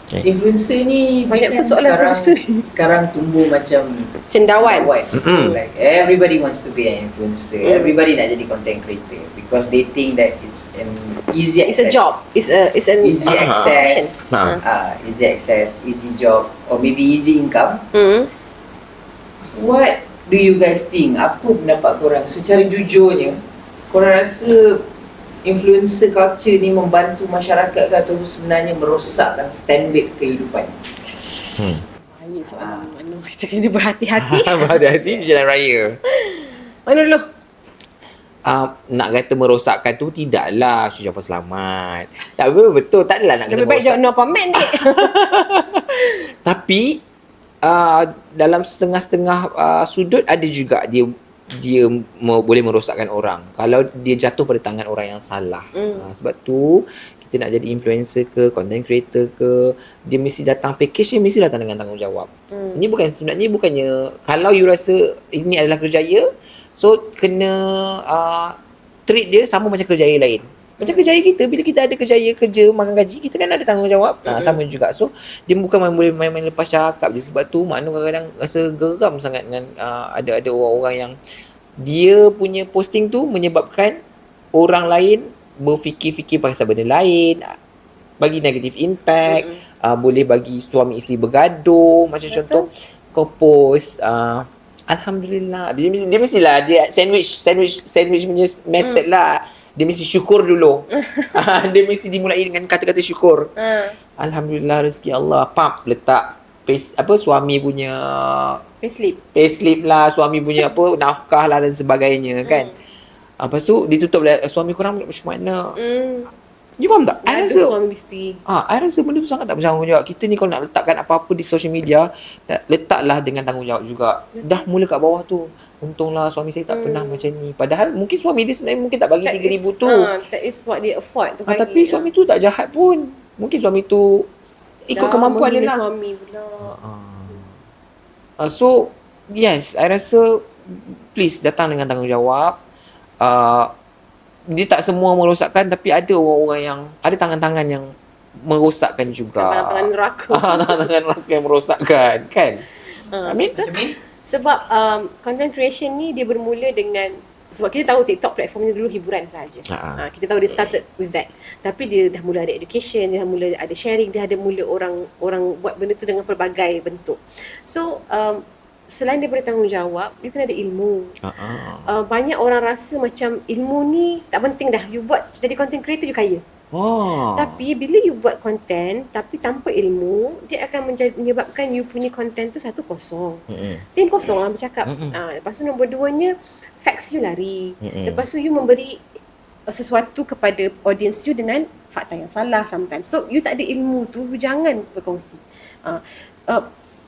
Okay. Influencer ni Banyak kan persoalan influencer ni. sekarang tumbuh macam Cendawan. Like everybody wants to be an influencer. Everybody nak jadi content creator because they think that it's an easy It's a access. job. It's an Easy access. Easy access, easy job, or maybe easy income. What do you guys think? Apa pendapat korang secara jujurnya? Korang rasa influencer culture ni membantu masyarakat ke atau sebenarnya merosakkan standard kehidupan? Baik soalan Manu. Kita kena berhati-hati. Berhati-hati di jalan raya. Manu dulu. Nak kata merosakkan tu tidaklah, Syukur selamat. Tak betul, tak adalah nak kata Lebih baik jangan no comment ni. Tapi dalam setengah-setengah sudut ada juga dia boleh merosakkan orang kalau dia jatuh pada tangan orang yang salah. Sebab tu kita nak jadi influencer ke, content creator ke, dia mesti datang package ni, mesti datang dengan tanggungjawab. Ini sebenarnya bukannya kalau you rasa ini adalah kerjaya, so kena treat dia sama macam kerjaya lain. Macam kerjaya kita, bila kita ada kerja makan gaji, kita kan ada tanggungjawab. Sama juga. So dia bukan boleh main-main lepas cakap je. Sebab tu makna kadang-kadang rasa geram sangat dengan ada orang-orang yang dia punya posting tu menyebabkan orang lain berfikir-fikir pasal benda lain, bagi negative impact, boleh bagi suami isteri bergaduh. Macam contoh kau post Alhamdulillah, dia mestilah dia sandwich punya method lah. Dia mesti syukur dulu. Dia mesti dimulai dengan kata-kata syukur. Alhamdulillah rezeki Allah. Letak suami punya payslip lah, suami punya nafkah lah dan sebagainya kan. Lepas tu ditutup suami korang macam mana. You faham tak? I rasa suami mesti. I rasa benda tu sangat tak bertanggungjawab. Kita ni kalau nak letakkan apa-apa di social media, letaklah dengan tanggungjawab juga. Dah mula kat bawah tu. Untunglah suami saya tak pernah macam ni. Padahal mungkin suami dia sebenarnya mungkin tak bagi 3,000 tu. That is what they afford to bagi. Tapi suami tu tak jahat pun. Mungkin suami tu ikut kemampuan dia lah. Suami pula. So, yes, I rasa please datang dengan tanggungjawab. Dia tak semua merosakkan, tapi ada orang-orang yang ada tangan-tangan yang merosakkan juga. Tangan-tangan neraka. Tangan-tangan neraka yang merosakkan, kan? Macam ni? Sebab content creation ni dia bermula dengan sebab kita tahu TikTok platform ni dulu hiburan saja. Kita tahu dia started with that. Tapi dia dah mula ada education, dia dah mula ada sharing, dia ada mula orang buat benda tu dengan pelbagai bentuk. So selain daripada tanggungjawab, you kena ada ilmu. Banyak orang rasa macam ilmu ni tak penting dah. You buat jadi content creator, you kaya. Tapi bila you buat content tapi tanpa ilmu, dia akan menyebabkan you punya content tu satu kosong. Tim kosong lah bercakap. Lepas tu nombor duanya, facts you lari. Lepas tu you memberi sesuatu kepada audience you dengan fakta yang salah sometimes. So you tak ada ilmu tu, you jangan berkongsi.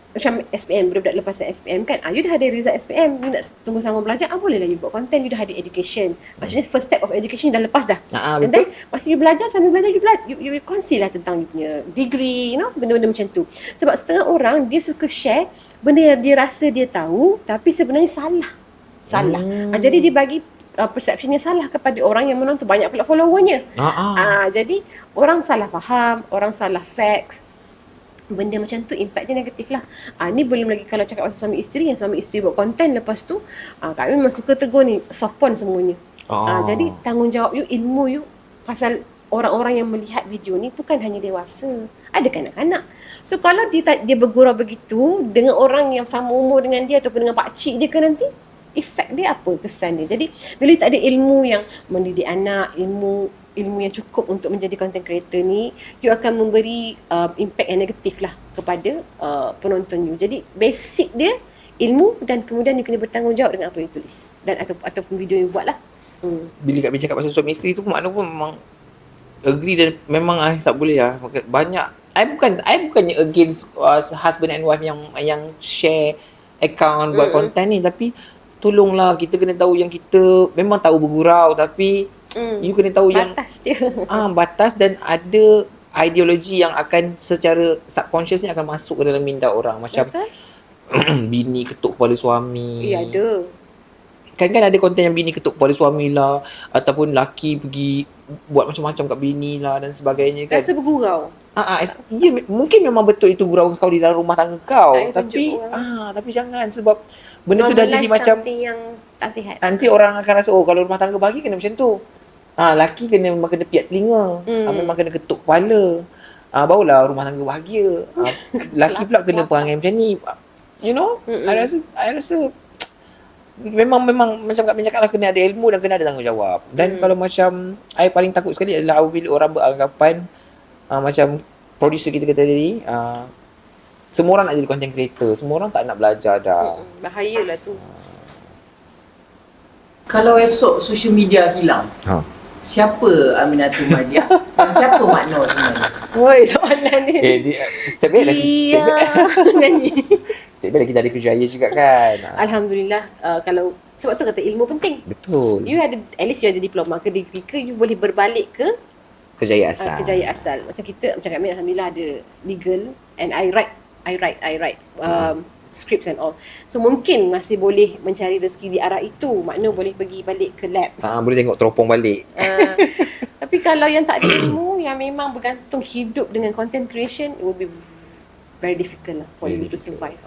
Macam SPM, budak-budak lepas SPM kan, you dah ada result SPM, you nak tunggu sanggup belajar, bolehlah you buat content, you dah ada education. Maksudnya first step of education dah lepas dah. And then masa you belajar, sambil belajar you kongsi lah tentang you punya degree, benda-benda macam tu. Sebab setengah orang dia suka share benda yang dia rasa dia tahu tapi sebenarnya salah. Jadi dia bagi perception yang salah kepada orang yang menonton, banyak pula followernya. Jadi orang salah faham, orang salah facts. Benda macam tu impact dia negatif lah. Ni belum lagi kalau cakap pasal suami isteri, yang suami isteri buat konten lepas tu kami memang suka tegur ni, soft porn semuanya. Jadi tanggungjawab you, ilmu you pasal orang-orang yang melihat video ni bukan hanya dewasa, ada kanak-kanak. So kalau dia bergurau begitu dengan orang yang sama umur dengan dia ataupun dengan pakcik dia ke nanti, efek dia apa, kesan dia. Jadi bila you tak ada ilmu yang mendidik anak, ilmu yang cukup untuk menjadi content creator ni, you akan memberi impact yang negatif lah kepada penonton you. Jadi basic dia ilmu, dan kemudian you kena bertanggungjawab dengan apa you tulis dan ataupun video you buat lah. Bila Kak Min cakap pasal suami isteri tu, makna pun memang agree, dan memang tak boleh lah. Banyak I bukannya against husband and wife yang share account buat content ni, tapi tolonglah, kita kena tahu yang kita memang tahu bergurau, tapi you kena tahu batas yang dia. Batas, dan ada ideologi yang akan secara subconscious ni akan masuk ke dalam minda orang. Macam bini ketuk kepala suami. Ya, ada. Kan ada konten yang bini ketuk kepala suami lah, ataupun laki pergi buat macam-macam kat bini lah dan sebagainya kan. Rasa bergurau. Ya, mungkin memang betul itu gurau kau di dalam rumah tangga kau, tapi jangan, sebab benda tu dah jadi macam yang tak sihat. Nanti orang akan rasa kalau rumah tangga bagi kena macam tu. Laki memang kena piat telinga, memang kena ketuk kepala. Barulah rumah tangga bahagia. Laki pula kena perangai macam ni. You know? I rasa memang macam Kak Min cakap lah, kena ada ilmu dan kena ada tanggungjawab. Dan kalau macam I paling takut sekali adalah apabila orang beranggapan macam producer kita kata tadi, semua orang nak jadi content creator, semua orang tak nak belajar dah. Bahayalah tu. Kalau esok social media hilang, siapa Aminatul Mardiah dan siapa Makno sebenarnya? Woi, soalan ni. Sebab lagi kita ada kerjaya juga kan. Alhamdulillah, kalau sebab tu kata ilmu penting. Betul. You ada, at least you ada diploma ke degree ke, you boleh berbalik ke kejayaan asal. Kejayaan asal. Macam Kak Min alhamdulillah ada legal, and I write scripts and all. So mungkin masih boleh mencari rezeki di arah itu. Makna boleh pergi balik ke lab. Boleh tengok teropong balik. Tapi kalau yang tak ada ilmu, yang memang bergantung hidup dengan content creation, it will be very difficult lah for you to survive.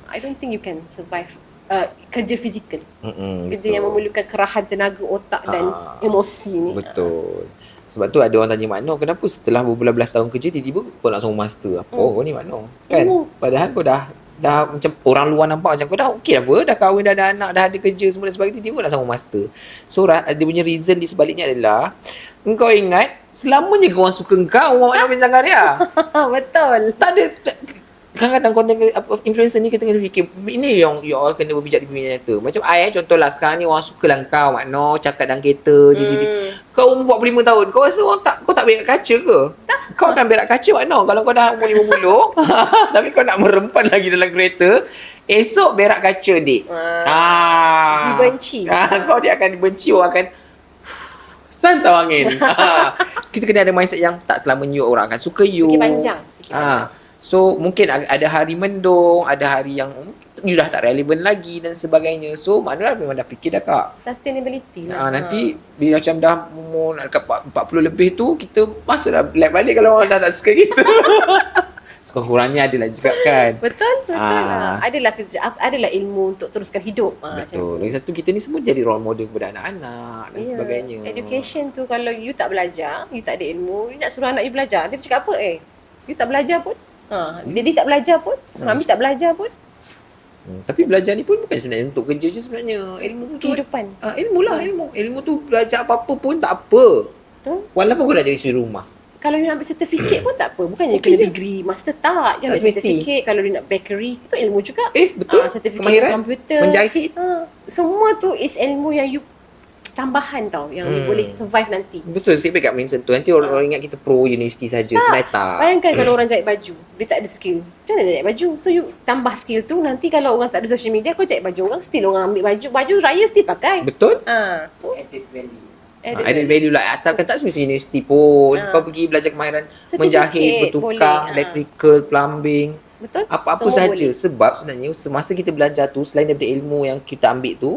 I don't think you can survive kerja fizikal. Kerja yang memerlukan kerahan tenaga otak dan emosi ni. Betul. Sebab tu ada orang tanya Makno, kenapa setelah berbelas-belas tahun kerja tiba-tiba kau nak sama master? Kau ni Makno? Kan? Padahal kau dah macam orang luar nampak macam kau dah okey apa, dah kahwin, dah ada anak, dah ada kerja semua dan sebagainya, tiba-tiba nak sama master. So dia punya reason di sebaliknya adalah engkau ingat selamanya kau orang suka engkau, orang Makno bin Zakaria. Betul. Tak ada. Kadang-kadang konten influencer ni kita kena fikir, ini yang you all kena berbijak di dunia nyata. Macam contohlah sekarang ni orang sukalah kau Makno cakap dalam kereta kau umur 45 tahun, kau rasa kau tak berak kaca ke? Kau akan berak kaca Makno kalau kau dah umur 50 tapi kau nak merempan lagi dalam kereta, esok berak kaca dik. Dibenci. Kau dia akan dibenci, orang akan santau angin. Kita kena ada mindset yang tak selamanya orang akan suka you. Fikir panjang. So mungkin ada hari mendung, ada hari yang you dah tak relevan lagi dan sebagainya. So maknanya memang dah fikir dah Kak. Sustainability lah. Nanti bila macam dah umur nak dekat 40 lebih tu, kita masuk dah lab balik kalau orang dah tak suka kita. Sekurang-kurangnya adalah juga kan. Betul. Ah. Adalah ilmu untuk teruskan hidup. Betul. Lagi satu, kita ni semua jadi role model kepada anak-anak dan sebagainya. Education tu kalau you tak belajar, you tak ada ilmu, you nak suruh anak you belajar, dia cakap apa? You tak belajar pun. Daddy tak belajar pun. Mami tak belajar pun. Tapi belajar ni pun bukan sebenarnya untuk kerja je sebenarnya. Ilmu tu Kehidupan. Ilmu lah, ilmu. Ilmu tu belajar apa-apa pun tak apa. Betul. Walaupun kau nak jadi suri rumah. Kalau you nak ambil sertifikat pun tak apa. Bukannya Okey kena je. degree, master tak. You ambil Tak mesti. sertifikat. Kalau you nak bakery, itu ilmu juga. Betul. Sertifikat Kemahiran, komputer. menjahit. Semua tu is ilmu yang you tambahan tau. Yang you boleh survive nanti. Betul, saya back kat main sentuh. Nanti orang ingat kita pro universiti saja. Sebenarnya tak. Bayangkan kalau orang jahit baju, dia tak ada skill. Macam mana dia jahit baju? So you tambah skill tu, nanti kalau orang tak ada social media, kau jahit baju orang, still orang ambil baju raya still pakai. Betul. So Added value. Added value lah. Asalkan tak semesti universiti pun. Kau pergi belajar kemahiran menjahit, bertukang, boleh. electrical, plumbing. Betul? Apa-apa Semua saja. boleh. Sebab sebenarnya semasa kita belajar tu, selain daripada ilmu yang kita ambil tu,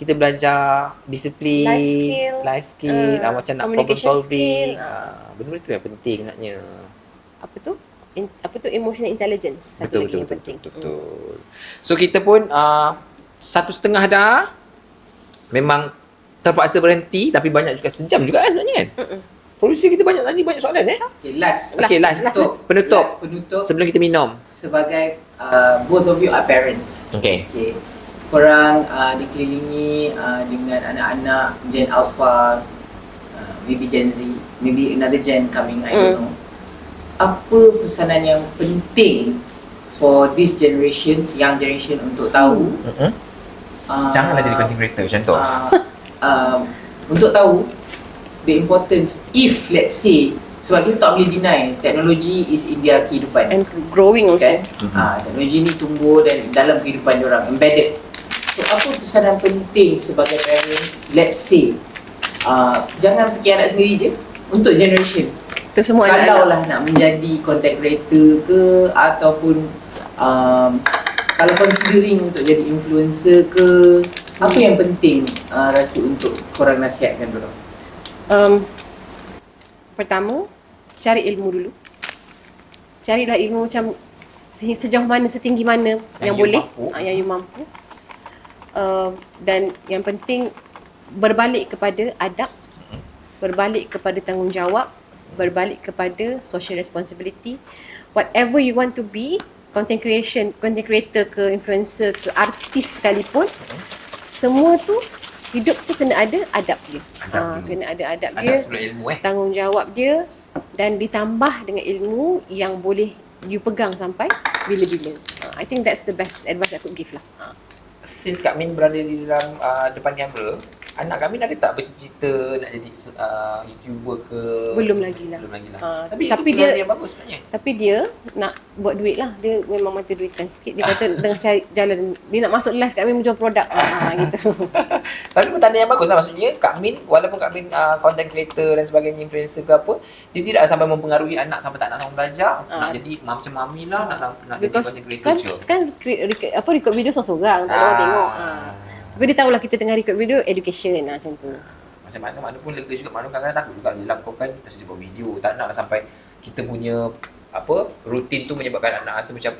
kita belajar disiplin, life skill, macam nak problem communication solving. skill, Benda-benda tu yang penting sebenarnya. Apa tu emotional intelligence. Satu lagi yang penting. Betul. So kita pun 1.5 dah. Memang terpaksa berhenti, tapi banyak juga sejam juga kan sebenarnya kan? Producer kita banyak soalan Okay, last. Okay, last. Penutup. Last penutup. Sebelum kita minum. Sebagai both of you are parents. Okay. Korang dikelilingi dengan anak-anak Gen Alpha, maybe Gen Z, maybe another gen coming, I don't know. Apa pesanan yang penting for this generations, young generation untuk tahu? Janganlah jadi content creator macam tu. Untuk tahu the importance, if let's say, sebab kita tak boleh deny teknologi is in their kehidupan. And growing also. Kan? Teknologi ni tumbuh dan dalam kehidupan diorang, embedded. So apa pesanan penting sebagai parents, let's say, jangan fikir anak sendiri je, untuk generation. Itu semua Kalau anak-anak. lah nak menjadi content creator ke, ataupun kalau considering untuk jadi influencer ke, apa yang penting rasa untuk korang nasihatkan dorang? Pertama, cari ilmu dulu. Carilah ilmu macam sejauh mana, setinggi mana yang boleh, yang you mampu. Dan yang penting, berbalik kepada adab, berbalik kepada tanggungjawab, berbalik kepada social responsibility. Whatever you want to be, content creator ke, influencer ke, artis sekalipun, semua tu, hidup tu kena ada adab dia. Kena ada adab dia, sebelum ilmu tanggungjawab dia, dan ditambah dengan ilmu yang boleh you pegang sampai bila-bila. I think that's the best advice I could give lah. Since Kak Min berada di dalam depan kamera, anak Kak Min ada tak bercita-cita nak jadi YouTuber ke? Belum lagi lah. Tapi Tapi itu dia- plan yang bagus sebenarnya. Tapi dia nak buat duit lah. Dia memang mata duitan sikit. Dia kata tengah cari jalan. Dia nak masuk live kat Min menjual produk. Gitu. Tapi tanda yang bagus lah. Maksudnya Kak Min, walaupun Kak Min content creator dan sebagainya, influencer ke apa, dia tidak sampai mempengaruhi anak sampai tak nak sama belajar. Nak jadi macam mami lah, nak jadi Because content creator je. kan record video seorang-seorang. Tak ada orang tengok. Tapi dia tahulah kita tengah record video education macam tu. Macam mana pun lega juga. Mana kadang-kadang takut juga dilakukan masa buat video. Tak nak sampai kita punya rutin tu menyebabkan anak rasa macam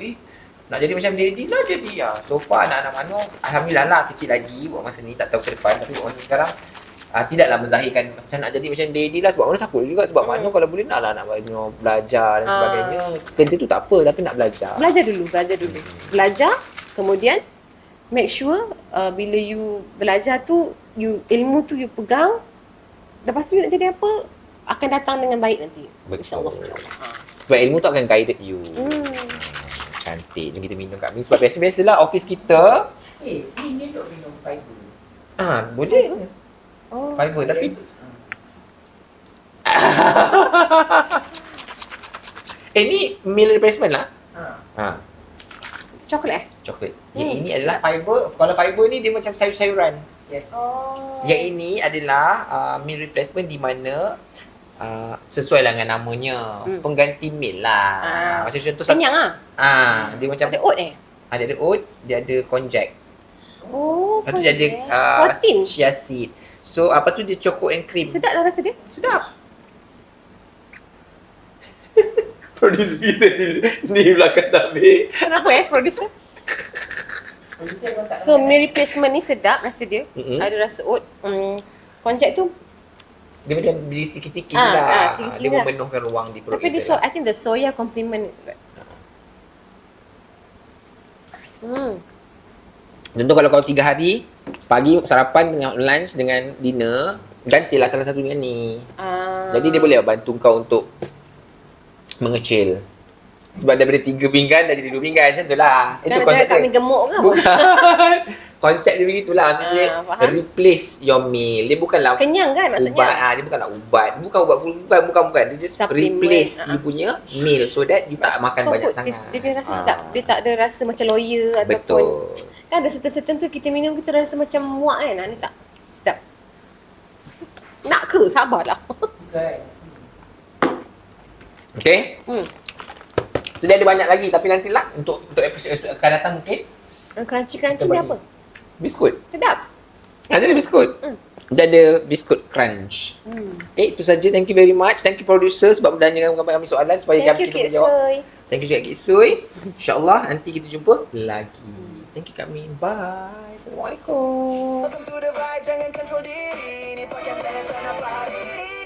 nak jadi macam daddy lah jadi. So far anak-anak Mano alhamdulillah lah kecil lagi buat masa ni, tak tahu ke depan. Tapi buat masa sekarang tidaklah menzahirkan macam nak jadi macam daddy lah. Sebab Mano takut juga. Sebab Mano kalau boleh naklah nak belajar dan sebagainya. Kerja tu tak apa, tapi nak belajar. Belajar dulu. Belajar, kemudian make sure bila you belajar tu, ilmu tu you pegang. Lepas tu you nak jadi apa, akan datang dengan baik nanti. Betul. InsyaAllah. Sebab ilmu tu akan guide you. Cantik. Jom kita minum Kak Min. Sebab biasalah office kita. Ini duk minum fiber. Boleh. Fiber tapi ni meal replacement lah. Coklat Coklat. Yang ini adalah fiber. Kalau fiber ni dia macam sayur-sayuran. Yes. Yang ini adalah meal replacement di mana sesuai lah dengan namanya. Pengganti meal lah. Macam contoh kenyang dia macam ada oat ada oat, dia ada konjac. Lepas tu dia ada protein. chia seed. So apa tu dia choco and cream. Sedap lah rasa dia. Sedap. Producer kita di belakang tabir. Kenapa producer? So meal replacement ni sedap rasa dia. Ada rasa oat. Konjac tu Dia macam beli sikit-sikit Ah, lah. sikit-sikit Dia lah. memenuhkan ruang di perut tapi dia kita. I think the soya complement. Contoh kalau kau 3 hari, pagi sarapan, tengah lunch dengan dinner, gantilah salah satu dengan ni. Jadi dia boleh bantu kau untuk mengecil. Sebab daripada 3 pinggan dah jadi 2 pinggan, macam tu lah. Sekarang cakap kat mi gemuk ke apa? Bukan. Konsep dia begitulah. Maksudnya faham. replace your meal. Dia bukanlah Kenyang kan maksudnya? ubat. Dia bukanlah ubat. Bukan. Dia just Supplement. replace you punya meal so that you tak makan banyak good. sangat. Dia punya rasa sedap. Dia tak ada rasa macam lawyer ataupun Betul. kan ada certain tu kita minum kita rasa macam muak kan. Ni tak. Sedap. Nak ke? Sabarlah. Bukan. Okay? Sedia ada banyak lagi tapi nantilah untuk episod akan datang mungkin Crunchy-crunchy kita ni bagi apa? biskut. Sedap. Ada biskut. Dia ada biskut crunch. Okay, itu saja. Thank you very much. Thank you producer sebab menanyakan kami soalan supaya Thank you kita Kek menjawab. Soy. Thank you juga Kek Soy. InsyaAllah nanti kita jumpa lagi. Thank you Kak Min. Bye. Assalamualaikum. Welcome to the vibe, jangan control diri. Ni podcast leher tak nampak hari ini.